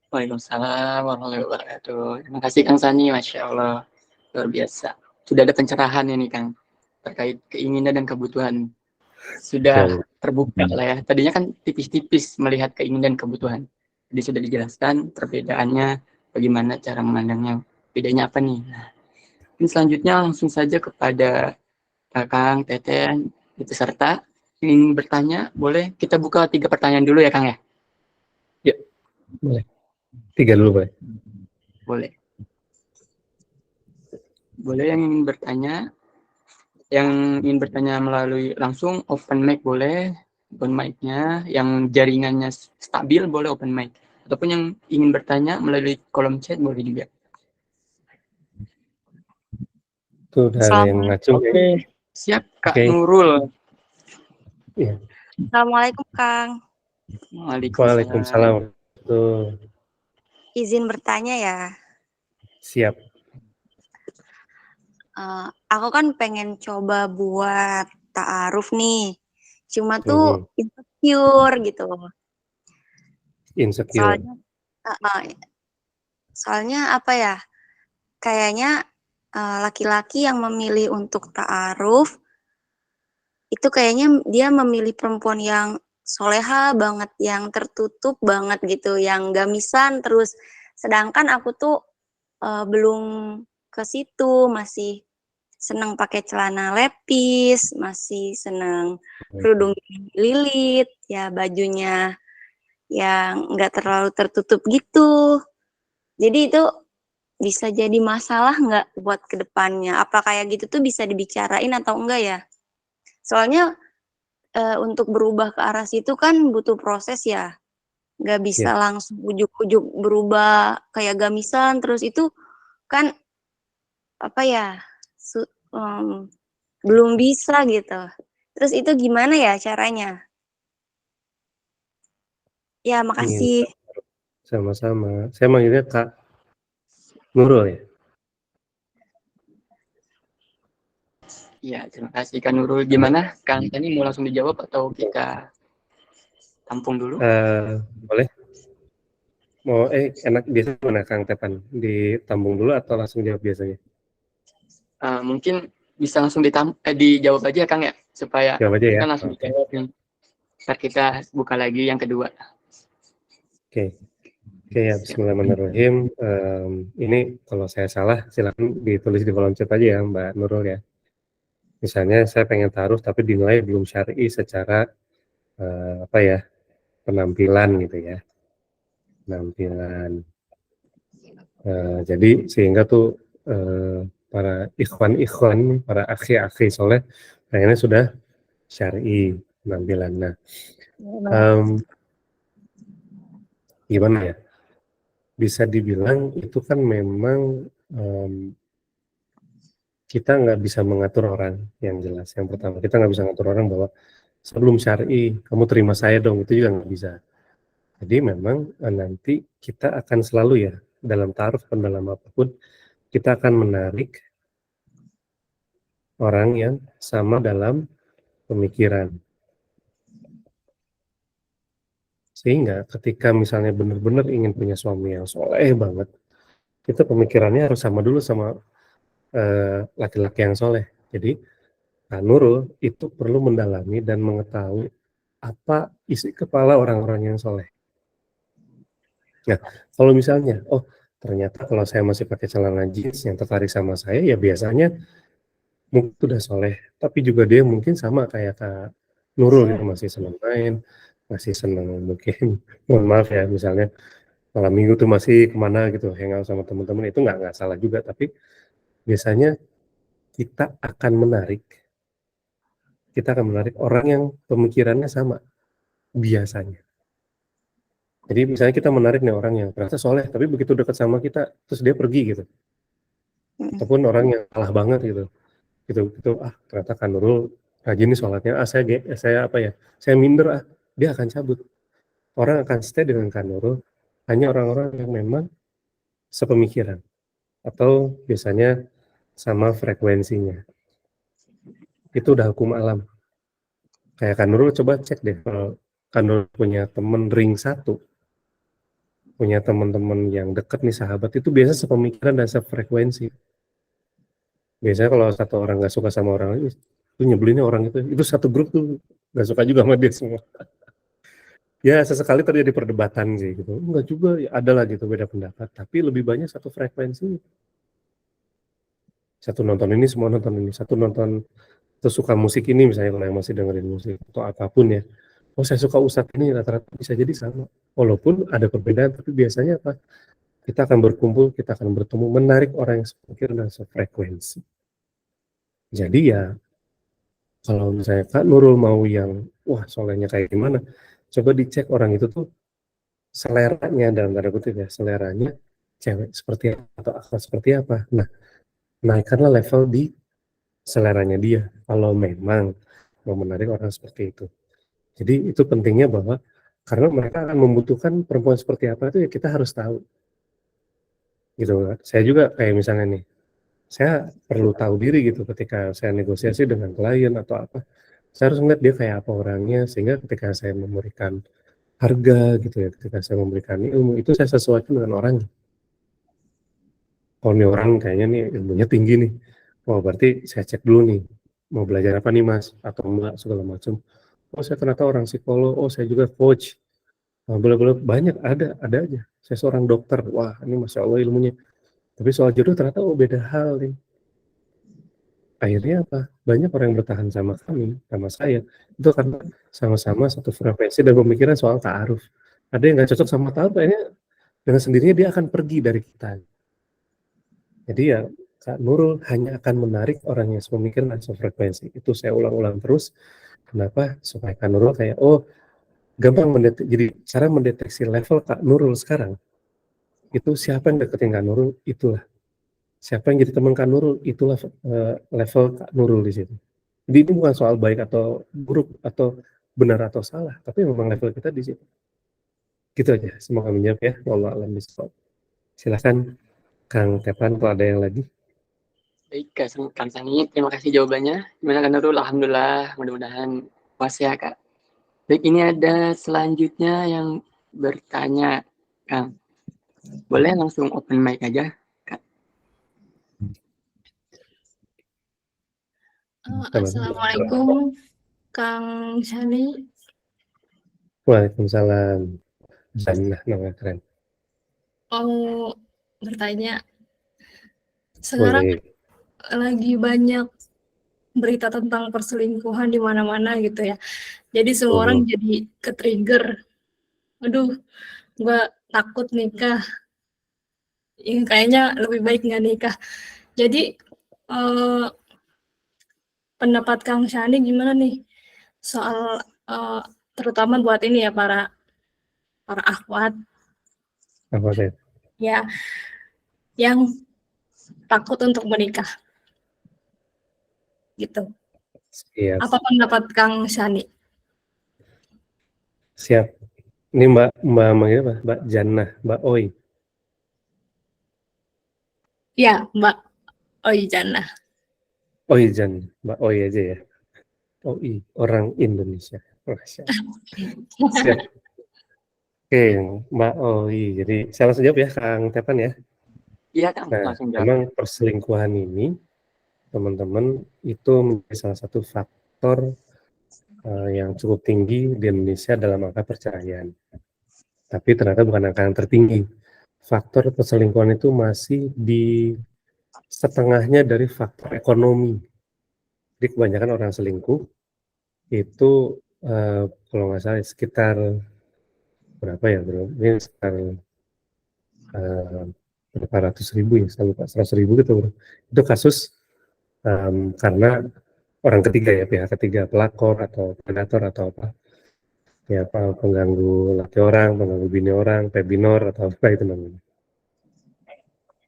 Waalaikumsalam warahmatullahi wabarakatuh. Terima kasih Kang Sani, Masya Allah. Luar biasa. Sudah ada pencerahan ini Kang, terkait keinginan dan kebutuhan. Sudah terbuka lah ya. Tadinya kan tipis-tipis melihat keinginan dan kebutuhan. Jadi sudah dijelaskan perbedaannya, bagaimana cara memandangnya. Bedanya apa nih? Nah, ini selanjutnya langsung saja kepada Kang Teten, peserta ingin bertanya, boleh kita buka 3 pertanyaan dulu ya Kang ya? Ya, boleh. 3 dulu boleh. Boleh. Boleh yang ingin bertanya melalui langsung open mic boleh, open mic-nya, yang jaringannya stabil boleh open mic, ataupun yang ingin bertanya melalui kolom chat boleh juga. Itu udah ada yang ngacung. Oke, siap Kak Oke. Nurul. Iya. Assalamualaikum Kang. Waalaikumsalam. Tuh, Izin bertanya ya. siap. Aku kan pengen coba buat ta'aruf nih. Cuma tuh insecure gitu. Insecure. Soalnya apa ya? Kayaknya laki-laki yang memilih untuk ta'aruf itu kayaknya dia memilih perempuan yang soleha banget, yang tertutup banget gitu, yang gamisan terus. Sedangkan aku tuh belum ke situ, masih seneng pakai celana lepis, masih seneng kerudung lilit, ya bajunya yang nggak terlalu tertutup gitu. Jadi itu bisa jadi masalah nggak buat kedepannya? Apa kayak gitu tuh bisa dibicarain atau enggak ya? Soalnya untuk berubah ke arah situ kan butuh proses ya. Nggak bisa langsung ujuk-ujuk berubah kayak gamisan, terus itu kan apa ya, belum bisa gitu. Terus itu gimana ya caranya? Ya, makasih. Sama-sama. Saya manggilnya Kak Nurul ya? Iya, terima kasih Kak Nurul. Gimana? Kang Tani mau langsung dijawab atau kita tampung dulu? Boleh. Mau enak biasanya mana Kang Tepan? Ditambung dulu atau langsung jawab biasanya? Mungkin bisa langsung dijawab aja Kang ya, supaya jawab aja ya. kita langsung dijawab nih. Ntar kita buka lagi yang kedua. Oke ya, bismillahirrahmanirrahim. Ini kalau saya salah silakan ditulis di kolom chat aja ya Mbak Nurul ya. Misalnya saya pengen taruh tapi dinilai belum syar'i secara penampilan gitu ya. Penampilan. Jadi sehingga tuh para ikhwan, para akhi-akhi soleh kayaknya sudah syar'i penampilan. Nah, gimana ya? Bisa dibilang itu kan memang kita nggak bisa mengatur orang yang jelas. Yang pertama, kita nggak bisa mengatur orang bahwa sebelum syar'i, kamu terima saya dong, itu juga nggak bisa. Jadi memang nanti kita akan selalu ya, dalam ta'aruf dan dalam apapun, kita akan menarik orang yang sama dalam pemikiran. Sehingga ketika misalnya benar-benar ingin punya suami yang soleh banget, kita pemikirannya harus sama dulu sama laki-laki yang soleh. Jadi Nurul itu perlu mendalami dan mengetahui apa isi kepala orang-orang yang soleh. Nah, kalau misalnya, oh ternyata kalau saya masih pakai celana jeans yang tertarik sama saya, ya biasanya mungkin udah soleh, tapi juga dia mungkin sama kayak Kak Nurul yang masih senang main, masih seneng mungkin, mohon maaf ya, misalnya malam minggu tuh masih kemana gitu, hangout sama teman-teman, itu nggak salah juga, tapi biasanya kita akan menarik orang yang pemikirannya sama, biasanya. Jadi misalnya kita menarik nih orang yang ternyata soleh, tapi begitu dekat sama kita, terus dia pergi gitu. Ataupun orang yang salah banget gitu. Gitu, ternyata Kak Nurul rajin nih sholatnya, saya minder, dia akan cabut. Orang akan stay dengan Kak Nurul, hanya orang-orang yang memang sepemikiran. Atau biasanya sama frekuensinya. Itu udah hukum alam. Kayak Kak Nurul coba cek deh, kalau Kak Nurul punya temen ring 1, punya teman-teman yang deket nih, sahabat, itu biasa sepemikiran dan sefrekuensi. Biasanya kalau satu orang nggak suka sama orang lain, itu nyebelinnya orang itu satu grup tuh nggak suka juga sama dia semua. Ya sesekali terjadi perdebatan sih gitu. Enggak juga, ya ada lah gitu beda pendapat, tapi lebih banyak satu frekuensi. Satu nonton ini, semua nonton ini. Satu nonton, terus suka musik ini misalnya, kalau yang masih dengerin musik atau apapun ya. Oh saya suka ustadz ini, rata-rata bisa jadi sama. Walaupun ada perbedaan, tapi biasanya apa? Kita akan berkumpul, kita akan bertemu, menarik orang yang sepikir dan sefrekuensi. Jadi ya, kalau misalnya Kak Nurul mau yang, wah solehnya kayak gimana, coba dicek orang itu tuh seleranya, dalam tanda kutip ya, seleranya cewek seperti apa atau akhlak seperti apa. Nah, naikkanlah level di seleranya dia, kalau memang mau menarik orang seperti itu. Jadi itu pentingnya bahwa, karena mereka akan membutuhkan perempuan seperti apa itu ya kita harus tahu. Gitu. Saya juga kayak misalnya nih, saya perlu tahu diri gitu ketika saya negosiasi dengan klien atau apa. Saya harus melihat dia kayak apa orangnya, sehingga ketika saya memberikan harga gitu ya, ketika saya memberikan ilmu, itu saya sesuaikan dengan orangnya. Oh, ini orang kayaknya nih ilmunya tinggi nih. Oh, berarti saya cek dulu nih, mau belajar apa nih Mas, atau enggak, segala macam. Oh, saya ternyata orang psikolog, oh saya juga coach. Nah, boleh-boleh banyak, ada aja. Saya seorang dokter, wah ini Masya Allah ilmunya. Tapi soal jodoh ternyata beda hal nih. Akhirnya apa? Banyak orang yang bertahan sama kami, sama saya, itu karena sama-sama satu frekuensi dan pemikiran soal ta'aruf. Ada yang nggak cocok sama ta'aruf, akhirnya dengan sendirinya dia akan pergi dari kita. Jadi ya, Kak Nurul hanya akan menarik orang yang sepemikiran dan sefrekuensi. Itu saya ulang-ulang terus. Kenapa? Supaya Kak Nurul kayak, oh gampang mendeteksi. Jadi cara mendeteksi level Kak Nurul sekarang, itu siapa yang deketin Kak Nurul, itulah. Siapa yang jadi teman Kak Nurul, itulah level Kak Nurul di situ. Jadi ini bukan soal baik atau buruk, atau benar atau salah, tapi memang level kita di situ. Gitu aja, semoga menjawab ya. Wallahu a'lam bishawab. Silakan Kang Tepan kalau ada yang lagi. Baik, Kang Sani, terima kasih jawabannya. Gimana Kak Nurul? Alhamdulillah, mudah-mudahan puas ya Kak. Baik, ini ada selanjutnya yang bertanya, Kang. Boleh langsung open mic aja, Kak. Assalamualaikum, Kang Shani. Waalaikumsalam. Jannah, nama keren. Mau bertanya, sekarang Boleh. lagi banyak berita tentang perselingkuhan di mana-mana gitu ya. Jadi semua orang jadi ke-trigger. Aduh, gue takut nikah. Ya, kayaknya lebih baik nggak nikah. Jadi pendapat Kang Shani gimana nih soal terutama buat ini ya para akhwat Apa saya? ya yang takut untuk menikah gitu. Siap. Apa pendapat Kang Shani? Siap. Ini Mbak Jannah, Mbak Oi. Ya, Mbak Oi Jannah. Oi Jan, Mbak Oi aja ya. Oi, orang Indonesia. Masya Allah. Siap. Oke, Mbak Oi. Jadi saya langsung jawab ya, Kang Tepan ya. Iya Kang, Nah, langsung jawab. memang perselingkuhan ini, teman-teman, itu menjadi salah satu faktor yang cukup tinggi di Indonesia dalam angka perceraian. Tapi ternyata bukan angka yang tertinggi. Faktor perselingkuhan itu masih di setengahnya dari faktor ekonomi. Jadi kebanyakan orang selingkuh itu kalau nggak salah sekitar berapa ya bro? Ini sekitar berapa ratus ribu ya, saya lupa, 100.000 gitu bro. Itu kasus karena orang ketiga ya, pihak ketiga, pelakor atau predator atau apa, ya pengganggu laki orang, pengganggu bini orang, pebinor atau apa itu namanya.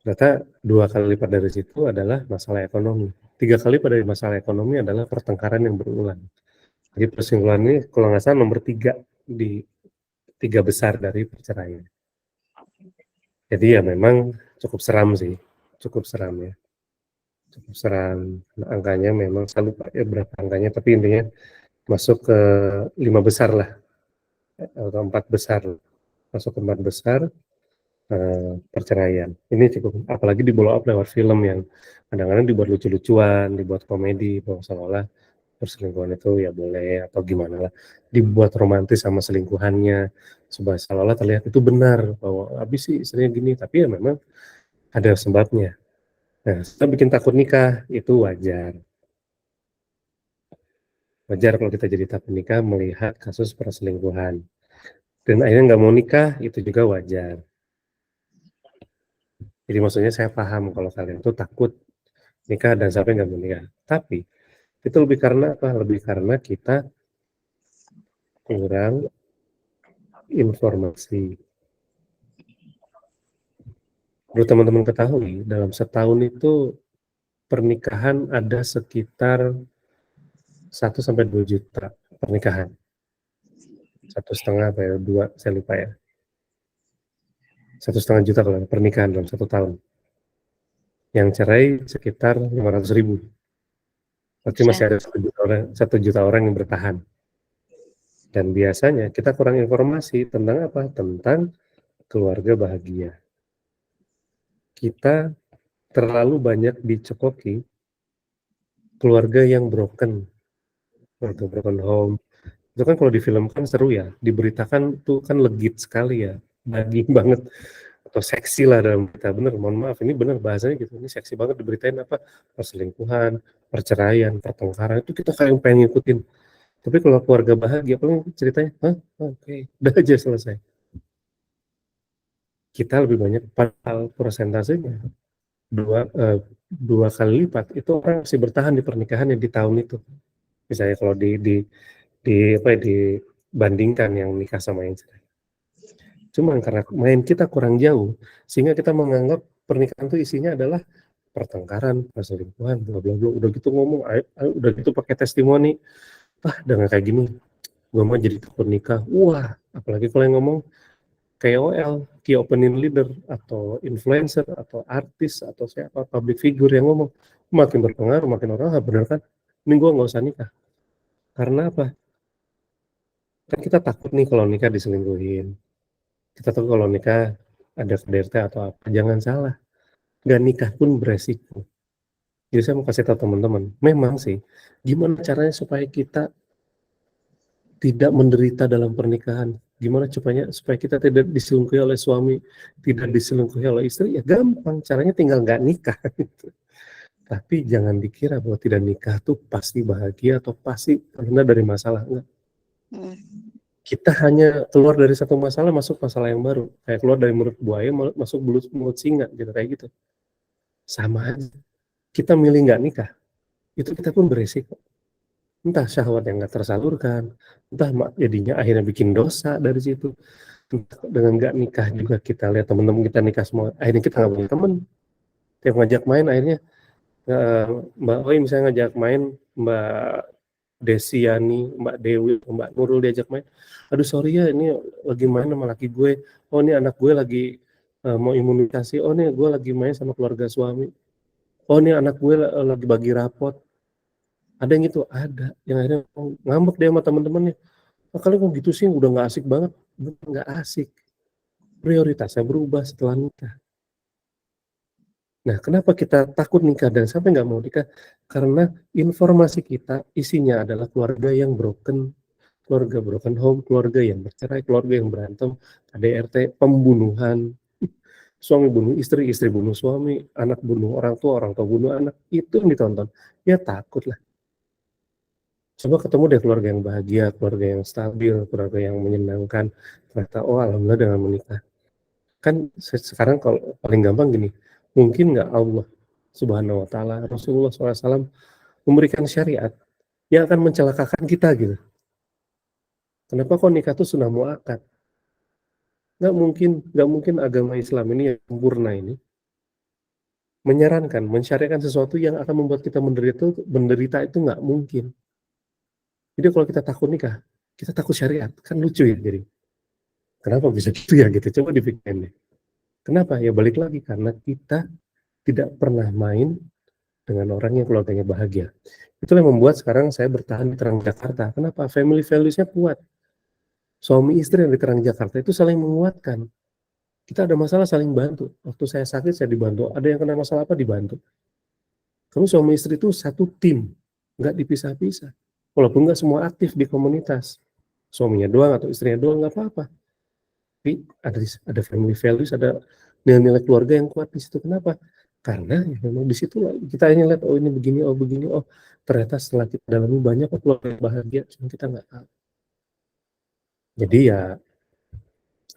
Ternyata 2 kali lipat dari situ adalah masalah ekonomi. 3 kali pada masalah ekonomi adalah pertengkaran yang berulang. Jadi perselingkuhan ini kalau nggak salah nomor 3 di 3 besar dari perceraian. Jadi ya memang cukup seram sih, cukup seram ya. Cukup seram. Angkanya memang saya lupa ya berapa angkanya, tapi intinya masuk ke 5 besar lah, atau 4 besar. Masuk ke 4 besar perceraian. Ini cukup, apalagi di blow up lewat film yang kadang-kadang dibuat lucu-lucuan, dibuat komedi, bahwa seolah perselingkuhan itu ya boleh atau gimana lah, dibuat romantis sama selingkuhannya, supaya seolah terlihat itu benar bahwa habis sih istrinya gini, tapi ya memang ada sebabnya. Nah, kita bikin takut nikah itu wajar. Wajar kalau kita jadi takut nikah melihat kasus perselingkuhan. Dan akhirnya nggak mau nikah, itu juga wajar. Jadi maksudnya saya paham kalau kalian tuh takut nikah dan sampai nggak mau nikah. Tapi itu lebih karena apa? Lebih karena kita kurang informasi. Perlu teman-teman ketahui, dalam setahun itu pernikahan ada sekitar 1-2 juta pernikahan. 1,5 apa ya, 2, saya lupa ya. 1,5 juta kalau pernikahan dalam 1 tahun. Yang cerai sekitar 500.000. Berarti masih ada 1 juta orang yang bertahan. Dan biasanya kita kurang informasi tentang apa? Tentang keluarga bahagia. Kita terlalu banyak dicekoki keluarga yang broken, atau broken home. Itu kan kalau di film kan seru ya, diberitakan tuh kan legit sekali ya, daging banget, atau seksi lah dalam berita, bener, mohon maaf, ini bener bahasanya gitu, ini seksi banget diberitain apa, perselingkuhan, perceraian, pertengkaran, itu kita kayak pengen ngikutin. Tapi kalau keluarga bahagia, paling ceritanya, oke, udah aja selesai. Kita lebih banyak, padahal persentasenya, 2 kali lipat, itu orang masih bertahan di pernikahan yang di tahun itu. Misalnya kalau dibandingkan yang nikah sama yang cerai. Cuma karena main kita kurang jauh, sehingga kita menganggap pernikahan itu isinya adalah pertengkaran, perselingkuhan, bla bla bla. Udah gitu ngomong, udah gitu pakai testimoni, dengan kayak gini, gue mau jadi takut nikah. Wah, apalagi kalau yang ngomong KOL, Key Opinion Leader, atau influencer, atau artis, atau siapa, public figure yang ngomong, makin berpengaruh, makin orang, bener kan, ini gue nggak usah nikah. Karena apa? Kan kita takut nih kalau nikah diselingkuhin. Kita tahu kalau nikah ada KDRT atau apa. Jangan salah, nggak nikah pun beresiko. Jadi saya mau kasih tahu teman-teman, memang sih, gimana caranya supaya kita tidak menderita dalam pernikahan? Gimana supaya kita tidak diselingkuhi oleh suami, tidak diselingkuhi oleh istri? Ya gampang, caranya tinggal nggak nikah. Gitu. Tapi jangan dikira bahwa tidak nikah tuh pasti bahagia atau pasti terhindar dari masalah. Enggak. Kita hanya keluar dari satu masalah, masuk masalah yang baru. Kayak keluar dari mulut buaya, masuk mulut singa, gitu kayak gitu. Sama aja. Kita milih nggak nikah, itu kita pun beresiko. Entah syahwat yang nggak tersalurkan, entah jadinya akhirnya bikin dosa dari situ. Dengan nggak nikah juga kita lihat teman-teman kita nikah semua, akhirnya kita nggak punya teman. Tiap ngajak main akhirnya, Mbak Oi misalnya ngajak main, Mbak Desiani, Mbak Dewi, Mbak Nurul diajak main. Aduh sorry ya, ini lagi main sama laki gue. Oh ini anak gue lagi mau imunisasi. Oh ini gue lagi main sama keluarga suami. Oh ini anak gue lagi bagi rapot. Ada yang gitu, ada. Yang akhirnya ngambek dia sama teman-temannya. Kalian kok gitu sih, udah nggak asik banget. Nggak asik. Prioritasnya berubah setelah nikah. Nah, kenapa kita takut nikah dan sampai nggak mau nikah? Karena informasi kita isinya adalah keluarga yang broken home, keluarga yang bercerai, keluarga yang berantem, KDRT, pembunuhan, suami bunuh istri, istri bunuh suami, anak bunuh orang tua bunuh anak, itu yang ditonton. Ya takut lah. Coba ketemu deh keluarga yang bahagia, keluarga yang stabil, keluarga yang menyenangkan. Ternyata, oh alhamdulillah dengan menikah. Kan sekarang kalau paling gampang gini, mungkin nggak Allah Subhanahu wa Ta'ala, Rasulullah SAW memberikan syariat yang akan mencelakakan kita gitu. Kenapa kok nikah itu sunnah muakkad? Nggak mungkin agama Islam ini yang sempurna ini menyarankan, mensyariatkan sesuatu yang akan membuat kita menderita itu nggak mungkin. Jadi kalau kita takut nikah, kita takut syariat, kan lucu ya jadi. Kenapa bisa gitu ya gitu? Coba dipikirin deh. Kenapa? Ya balik lagi karena kita tidak pernah main dengan orang yang keluarganya bahagia. Itulah yang membuat sekarang saya bertahan di Terang Jakarta. Kenapa? Family values-nya kuat. Suami istri yang di Terang Jakarta itu saling menguatkan. Kita ada masalah saling bantu. Waktu saya sakit saya dibantu. Ada yang kena masalah apa dibantu. Kamu suami istri itu satu tim, nggak dipisah-pisah. Walaupun nggak semua aktif di komunitas. Suaminya doang atau istrinya doang nggak apa-apa. Tapi ada family values, ada nilai-nilai keluarga yang kuat di situ. Kenapa? Karena ya memang di situ kita hanya lihat oh ini begini, oh ternyata setelah kita dalami banyak keluarga yang bahagia, cuma kita nggak tahu. Jadi ya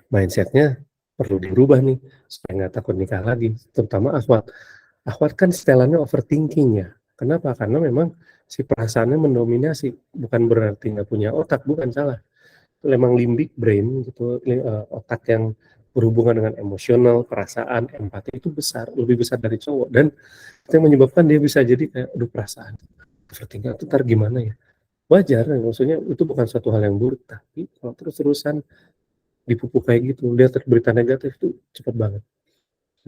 mindsetnya perlu dirubah nih supaya nggak takut nikah lagi. Terutama akhwat. Akhwat kan setelannya overthinking ya. Kenapa? Karena memang si perasaannya mendominasi. Bukan berarti nggak punya otak, bukan salah. Memang limbic brain gitu, otak yang berhubungan dengan emosional, perasaan, empati itu besar, lebih besar dari cowok, dan itu yang menyebabkan dia bisa jadi kayak aduh perasaan overthinking itu ntar gimana ya, wajar, maksudnya itu bukan suatu hal yang buruk, tapi kalau terus-terusan dipupuk kayak gitu, lihat berita negatif itu cepat banget.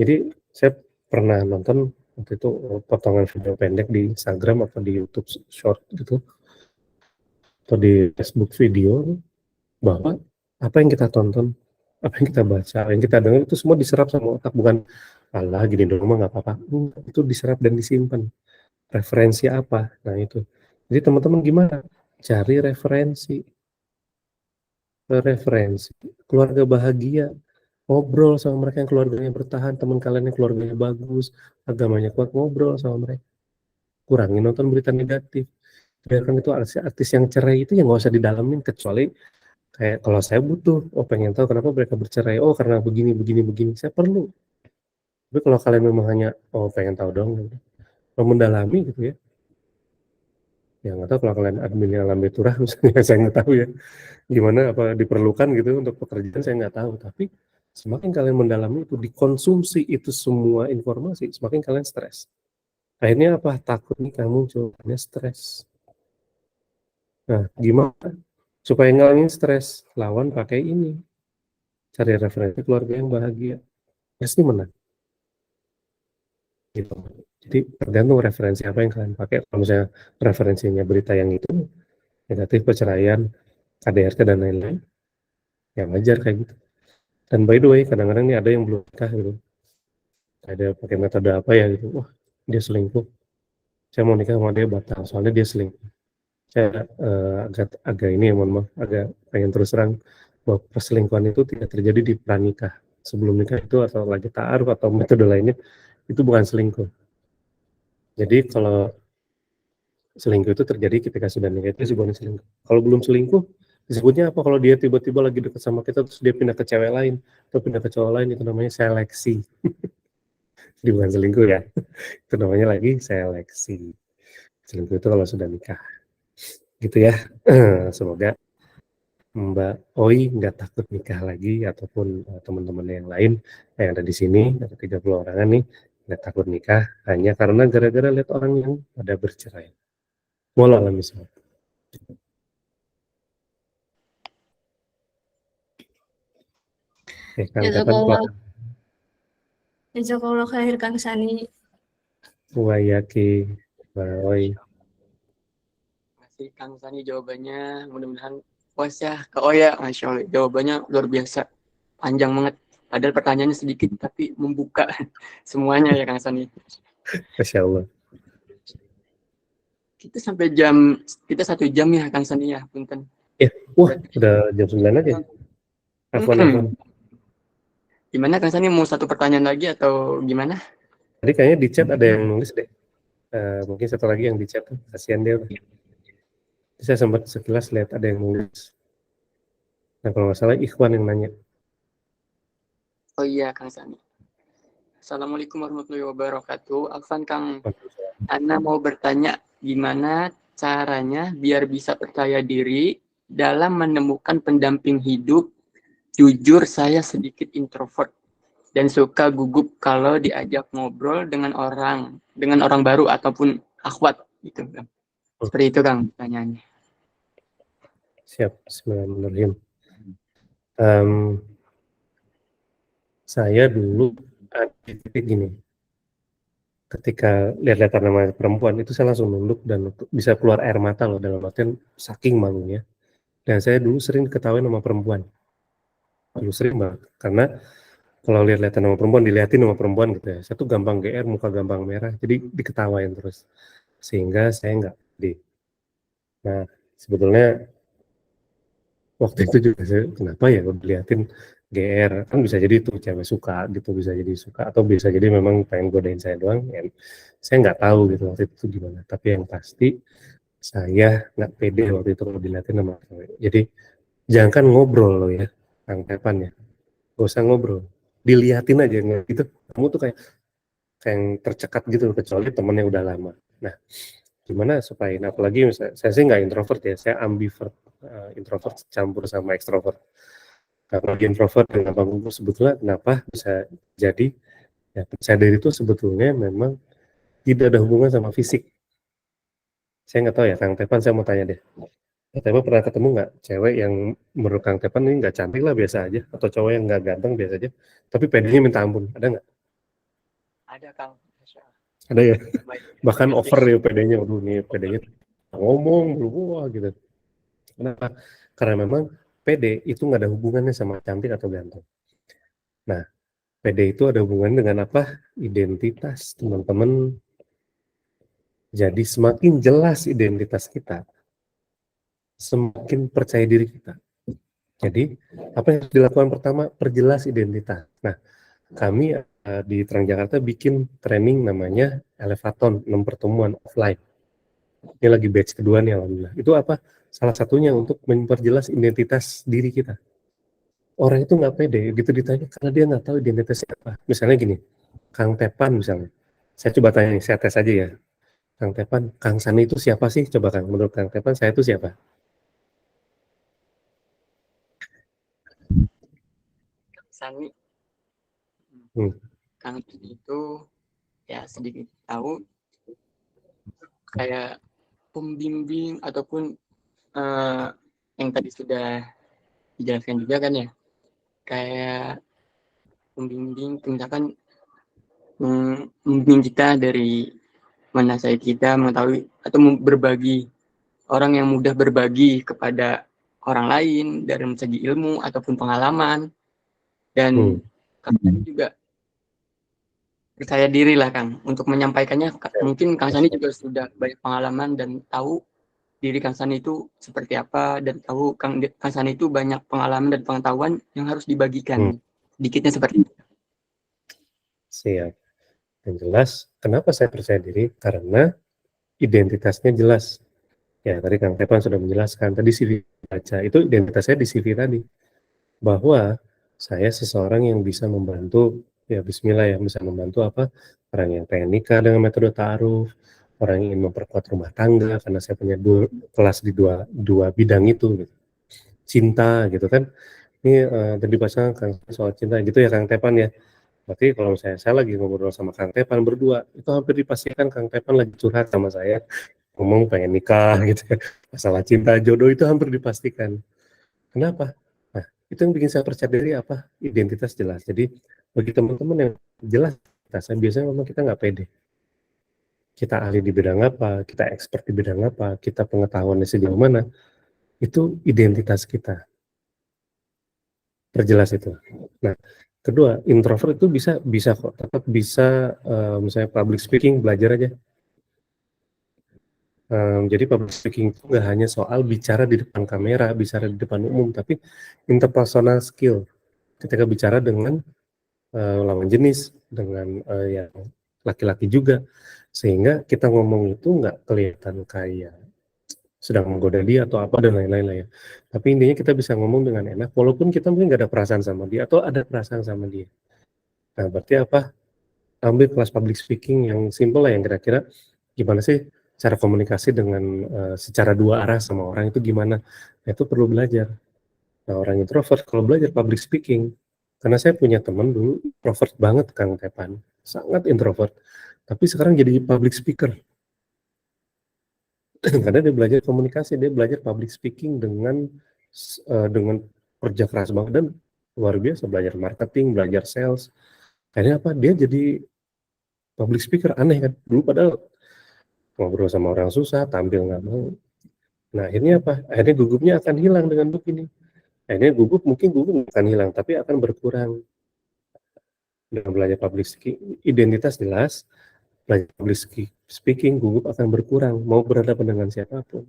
Jadi saya pernah nonton waktu itu potongan video pendek di Instagram atau di YouTube short gitu, atau di Facebook video, bahwa apa yang kita tonton, apa yang kita baca, yang kita dengar itu semua diserap sama otak, bukan alah gini dong mah nggak apa-apa. Itu diserap dan disimpan. Referensi apa? Nah itu. Jadi teman-teman gimana? Cari referensi. Keluarga bahagia. Ngobrol sama mereka yang keluarganya bertahan, teman kalian yang keluarganya bagus, agamanya kuat, ngobrol sama mereka. Kurangi nonton berita negatif. Biarkan itu artis yang cerai itu yang nggak usah didalamin, kecuali kayak kalau saya butuh, pengen tahu kenapa mereka bercerai, karena begini, saya perlu. Tapi kalau kalian memang hanya, pengen tahu dong, kalau mendalami gitu ya, ya nggak tahu kalau kalian admin yang lambe turah, misalnya saya nggak tahu ya, gimana, apa diperlukan gitu untuk pekerjaan, saya nggak tahu, tapi semakin kalian mendalami itu, dikonsumsi itu semua informasi, semakin kalian stres. Akhirnya apa? Takut nih kamu jawabannya stres. Nah, gimana? Supaya ngilangin stres, lawan pakai ini. Cari referensi keluarga yang bahagia. Pasti menang. Gitu. Jadi tergantung referensi apa yang kalian pakai. Kalau misalnya referensinya berita yang itu, negatif, perceraian, KDRT, dan lain-lain, ya wajar kayak gitu. Dan by the way, kadang-kadang nih ada yang belum nikah gitu. Ada pakai metode apa ya gitu. Wah, dia selingkuh. Saya mau nikah sama dia batal, soalnya dia selingkuh. Saya agak ini ya, mohon maaf, agak pengen terus terang bahwa perselingkuhan itu tidak terjadi di pranikah. Sebelum nikah itu atau lagi ta'aruf atau metode lainnya, itu bukan selingkuh. Jadi kalau selingkuh itu terjadi ketika sudah nikah, itu bukan selingkuh. Kalau belum selingkuh, disebutnya apa? Kalau dia tiba-tiba lagi dekat sama kita terus dia pindah ke cewek lain atau pindah ke cowok lain, itu namanya seleksi. Jadi bukan selingkuh ya. Itu namanya lagi seleksi. Selingkuh itu kalau sudah nikah. Gitu ya. Semoga Mbak Oi nggak takut nikah lagi, ataupun teman-teman yang lain yang ada di sini, ada 30 orangan nih, nggak takut nikah hanya karena gara-gara lihat orang yang pada bercerai. Walau alam misal. Kang Jazakallah, kapan jazakallah khair Kang Sani. Wayaki Mbak Oi. Kasih Kang Sani jawabannya, mudah-mudahan puas ya. Oh ya, Masya Allah, jawabannya luar biasa. Panjang banget. Padahal pertanyaannya sedikit, tapi membuka semuanya ya Kang Sani. Masya Allah. Kita sampai kita 1 jam ya Kang Sani ya, punten. Ya, wah udah jam 9 aja. Afwan. Gimana Kang Sani, mau 1 pertanyaan lagi atau gimana? Tadi kayaknya di chat ada yang nulis deh. Mungkin satu lagi yang di chat, kasihan dia. Saya sempat sekilas lihat ada yang nulis. Nah, kalau nggak salah Ikhwan yang nanya. Oh iya, Kang Sani. Assalamualaikum warahmatullahi wabarakatuh. Afan, Kang. Ana mau bertanya, gimana caranya biar bisa percaya diri dalam menemukan pendamping hidup? Jujur, saya sedikit introvert dan suka gugup kalau diajak ngobrol dengan orang baru ataupun akhwat gitu, Kang. Seperti itu, Kang, pertanyaannya. Siap, bismillahirrahmanirrahim. Saya dulu ada di titik gini, ketika lihat nama perempuan itu saya langsung nunduk dan bisa keluar air mata loh, dalam artian saking malunya. Dan saya dulu sering diketawain sama perempuan, dulu sering banget, karena kalau lihat nama perempuan, dilihatin nama perempuan gitu ya, saya tuh gampang GR, muka gampang merah, jadi diketawain terus, sehingga saya nggak pede. Nah, sebetulnya waktu itu juga saya, kenapa ya kalau dilihatin GR, kan bisa jadi tuh cewek suka gitu, bisa jadi suka, atau bisa jadi memang pengen godain saya doang, ya, saya nggak tahu gitu waktu itu gimana. Tapi yang pasti saya nggak pede waktu itu kalau dilihatin sama cewek. Jadi jangan ngobrol loh ya, Kang Tepan ya, gak usah ngobrol, dilihatin aja gitu, kamu tuh kayak yang tercekat gitu, kecuali temennya udah lama. Nah, gimana supaya, nah, apalagi misalnya, saya sih nggak introvert ya, saya ambivert, introvert campur sama ekstrovert. Karena di introvert dan gampang gugup, sebetulnya kenapa bisa jadi ya, percaya diri itu sebetulnya memang tidak ada hubungan sama fisik. Saya nggak tahu ya, Kang Tepan, saya mau tanya deh. Kang Tepan pernah ketemu nggak cewek yang menurut Kang Tepan ini nggak cantik lah, biasa aja, atau cowok yang nggak ganteng biasa aja, tapi pedenya minta ampun, ada nggak? Ada, Kang. Ada ya, Baik. bahkan over ya pedenya, aduh nih pedenya ngomong dulu, wah gitu. Kenapa? Karena memang pede itu nggak ada hubungannya sama cantik atau ganteng. Nah, pede itu ada hubungannya dengan apa? Identitas, teman-teman. Jadi semakin jelas identitas kita, semakin percaya diri kita. Jadi apa yang harus dilakukan pertama? Perjelas identitas. Nah, kami di Terang Jakarta bikin training namanya Elevaton, 6 pertemuan offline. Ini lagi batch kedua nih, alhamdulillah. Itu apa? Salah satunya untuk memperjelas identitas diri kita. Orang itu nggak pede, gitu ditanya karena dia nggak tahu identitasnya apa. Misalnya gini, Kang Tepan misalnya. Saya coba tanya nih, saya tes aja ya. Kang Tepan, Kang Sani itu siapa sih? Coba Kang, menurut Kang Tepan saya itu siapa? Sani. Hmm. Kang itu ya sedikit tahu kayak pembimbing ataupun yang tadi sudah dijelaskan juga kan ya, kayak pembimbing, misalkan membimbing kita dari menasihati kita, mengetahui atau berbagi, orang yang mudah berbagi kepada orang lain dari segi ilmu ataupun pengalaman. Dan Kang Sani juga percaya diri lah, Kang, untuk menyampaikannya. Mungkin Kang Sani juga sudah banyak pengalaman dan tahu diri Kang Sani itu seperti apa, dan tahu Kang Sani itu banyak pengalaman dan pengetahuan yang harus dibagikan. Sedikitnya seperti itu. Siap. Yang jelas, kenapa saya percaya diri? Karena identitasnya jelas. Ya, tadi Kang Tepan sudah menjelaskan. Tadi CV baca, itu identitasnya di CV tadi. Bahwa saya seseorang yang bisa membantu, ya bismillah ya, bisa membantu apa? Orang yang pengen nikah dengan metode ta'aruf, orang yang ingin memperkuat rumah tangga, karena saya punya kelas di dua bidang itu. Gitu. Cinta gitu kan. Ini tadi pasangan Kang soal cinta gitu ya Kang Tepan ya. Berarti kalau saya lagi ngobrol sama Kang Tepan berdua, itu hampir dipastikan Kang Tepan lagi curhat sama saya, ngomong pengen nikah gitu ya. Masalah cinta jodoh itu hampir dipastikan. Kenapa? Nah, itu yang bikin saya percaya diri apa? Identitas jelas. Jadi bagi teman-teman yang jelas identitasnya, biasanya memang kita nggak pede. Kita ahli di bidang apa, kita expert di bidang apa, kita pengetahuannya sejauh mana, itu identitas kita. Perjelas itu. Nah, kedua, introvert itu bisa kok, tetap bisa, misalnya public speaking, belajar aja. Jadi public speaking itu nggak hanya soal bicara di depan kamera, bicara di depan umum, tapi interpersonal skill. Ketika bicara dengan lawan jenis, dengan yang laki-laki juga, sehingga kita ngomong itu nggak kelihatan kayak sedang menggoda dia atau apa dan lain-lain lah ya. Tapi intinya kita bisa ngomong dengan enak, walaupun kita mungkin nggak ada perasaan sama dia atau ada perasaan sama dia. Nah, berarti apa? Ambil kelas public speaking yang simple lah, yang kira-kira gimana sih cara komunikasi dengan secara dua arah sama orang itu gimana? Nah, itu perlu belajar. Nah, orang introvert kalau belajar public speaking, karena saya punya teman dulu introvert banget Kang Tepan, sangat introvert, tapi sekarang jadi public speaker. Karena dia belajar komunikasi, dia belajar public speaking dengan kerja keras banget dan luar biasa, belajar marketing, belajar sales. Akhirnya apa? Dia jadi public speaker, aneh kan? Dulu padahal ngobrol sama orang susah, tampil nggak mau. Nah, akhirnya apa? Akhirnya gugupnya akan hilang dengan begini. Akhirnya gugup akan hilang, tapi akan berkurang. Dengan belajar public speaking, identitas jelas, belajar public speaking, gugup akan berkurang, mau berhadapan dengan siapapun.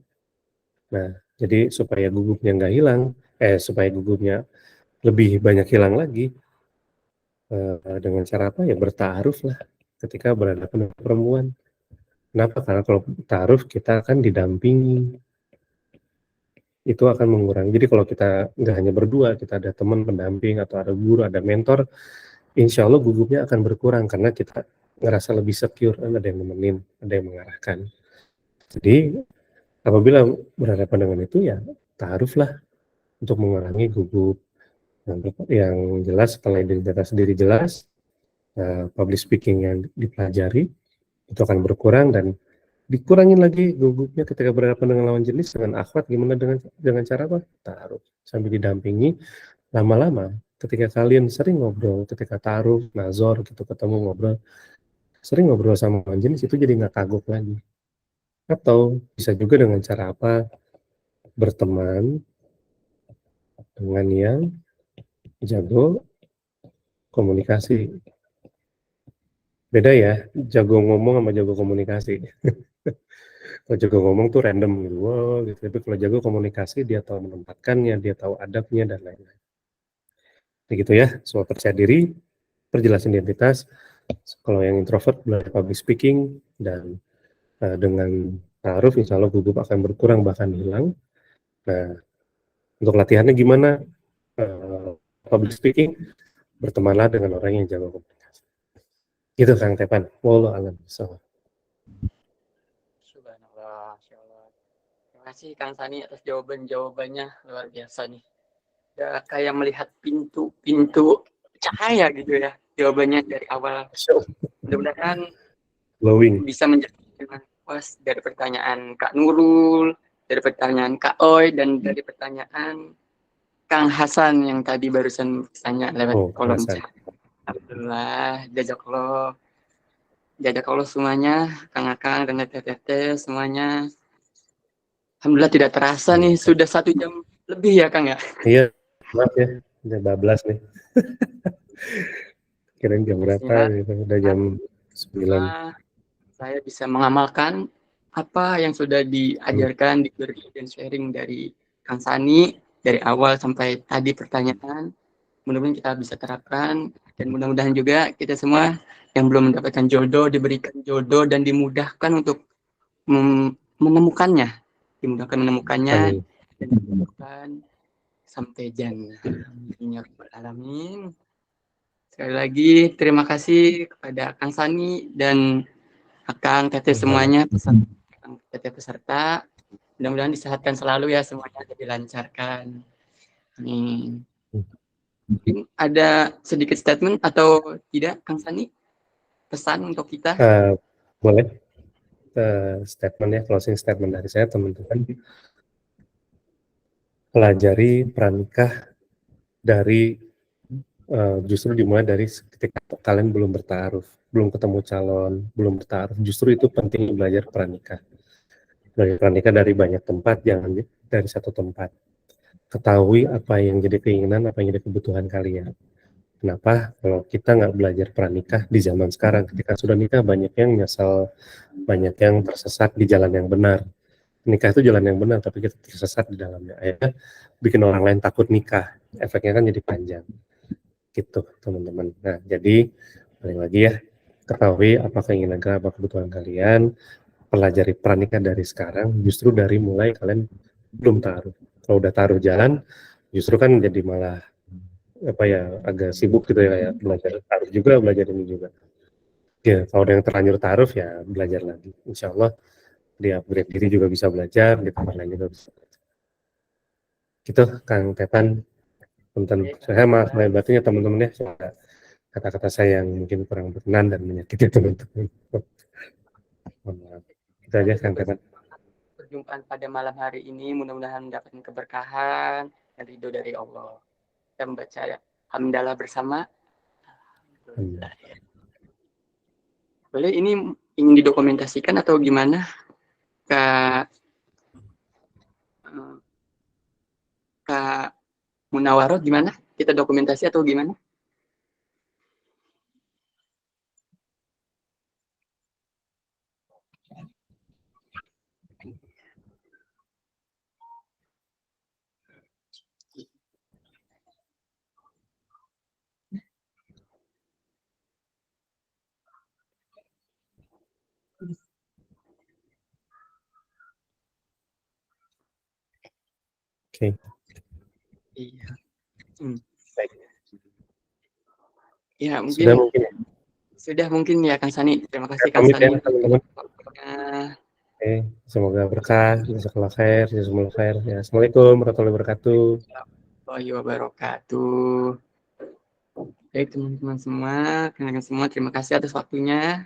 Nah, jadi supaya gugupnya nggak hilang, supaya gugupnya lebih banyak hilang lagi, dengan cara apa ya, bertaaruf lah ketika berhadapan dengan perempuan. Kenapa? Karena kalau bertaaruf kita akan didampingi, itu akan mengurangi. Jadi kalau kita nggak hanya berdua, kita ada teman pendamping atau ada guru, ada mentor, insya Allah gugupnya akan berkurang karena kita ngerasa lebih secure, ada yang nemenin, ada yang mengarahkan. Jadi apabila berhadapan dengan itu ya taaruflah untuk mengurangi gugup. Yang jelas setelah identitas diri jelas, public speaking yang dipelajari itu akan berkurang dan dikurangin lagi gugupnya ketika berhadapan dengan lawan jenis dengan akhwat. Gimana dengan cara apa? Taaruf sambil didampingi. Lama-lama ketika kalian sering ngobrol, ketika taruh, nazor gitu, ketemu ngobrol, sering ngobrol sama lawan jenis, itu jadi nggak kagok lagi. Atau bisa juga dengan cara apa? Berteman dengan yang jago komunikasi. Beda ya, jago ngomong sama jago komunikasi. Kalau jago ngomong tuh random gitu, wow, gitu. Tapi kalau jago komunikasi, dia tahu menempatkannya, dia tahu adabnya dan lain-lain. Begitu ya, soal percaya diri, perjelas identitas. Kalau yang introvert belajar public speaking dan dengan taaruf, insya Allah gugup akan berkurang bahkan hilang. Nah, untuk latihannya gimana? Public speaking, bertemanlah dengan orang yang jago komunikasi. Gitu Kang Tepan. Wallahu a'lam bishawab. Subhanallah, Masya Allah. Terima kasih Kang Sani atas jawaban-jawabannya, luar biasa nih. Ya, kayak melihat pintu-pintu cahaya gitu ya, jawabannya dari awal. Mudah-mudahan Glowing. bisa menjadi dengan puas dari pertanyaan Kak Nurul, dari pertanyaan Kak Oy, dan dari pertanyaan Kang Hasan yang tadi barusan tanya lewat kolom chat. Alhamdulillah, jazakallah semuanya, Kang Akang dan teteh semuanya. Alhamdulillah tidak terasa nih, sudah 1 jam lebih ya Kang ya. Iya, maaf ya, udah 12 nih. Kirain jam berapa gitu, udah jam 9. Saya bisa mengamalkan apa yang sudah diajarkan, diberi dan sharing dari Kang Sani dari awal sampai tadi pertanyaan. Mudah-mudahan kita bisa terapkan dan mudah-mudahan juga kita semua yang belum mendapatkan jodoh diberikan jodoh dan dimudahkan untuk menemukannya, Amin. dan menemukan sampai jannah. Amin ya rabbal alamin. Sekali lagi terima kasih kepada Kang Sani dan Akang Teteh semuanya, Teteh peserta. Mudah-mudahan disehatkan selalu ya semuanya, dilancarkan. Amin. Mungkin ada sedikit statement atau tidak Kang Sani? Pesan untuk kita? Boleh. Statement ya, closing statement dari saya teman-teman. Pelajari pranikah dari justru dimulai dari ketika kalian belum bertaaruf, belum ketemu calon, belum bertaaruf. Justru itu penting belajar pranikah. Belajar pranikah dari banyak tempat, jangan dari satu tempat. Ketahui apa yang jadi keinginan, apa yang jadi kebutuhan kalian. Kenapa? Kalau kita nggak belajar pranikah di zaman sekarang, ketika sudah nikah banyak yang nyesel, banyak yang tersesat di jalan yang benar. Nikah itu jalan yang benar, tapi kita tersesat di dalamnya. Akhirnya bikin orang lain takut nikah. Efeknya kan jadi panjang. Gitu teman-teman. Nah, jadi balik lagi ya, ketahui apa keinginan kalian, apa kebutuhan kalian, pelajari pranikah dari sekarang, justru dari mulai kalian belum taruh. Kalau udah taruh jalan, justru kan jadi malah apa ya, agak sibuk gitu ya, belajar taruh juga, belajar ini juga. Ya, kalau ada yang terlanjur taruh ya belajar lagi. Insya Allah di upgrade diri juga bisa belajar, di tempat lain juga bisa. Gitu, Kang Tepan. Punten, saya maaf lahir batinnya teman-teman ya, kata-kata saya yang mungkin kurang berkenan dan menyakiti teman-teman. Itu aja Kang Tepan. Perjumpaan pada malam hari ini mudah-mudahan mendapatkan keberkahan dan ridho dari Allah. Kita membaca hamdalah bersama. Boleh ini ingin didokumentasikan atau gimana, Kak Kak Munawaroh, gimana? Kita dokumentasi atau gimana? Oke. Iya. Baik. Ya, Sudah mungkin ya Kang Sani. Terima kasih Kang pamit ya Sani. teman-teman. Oke, semoga berkah, jazakallah khair, jazakumullah khair. Ya, Assalamualaikum warahmatullahi wabarakatuh. Warahmatullahi wabarakatuh. Baik teman-teman semua, rekan-rekan semua, terima kasih atas waktunya.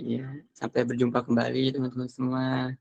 Iya, sampai berjumpa kembali teman-teman semua.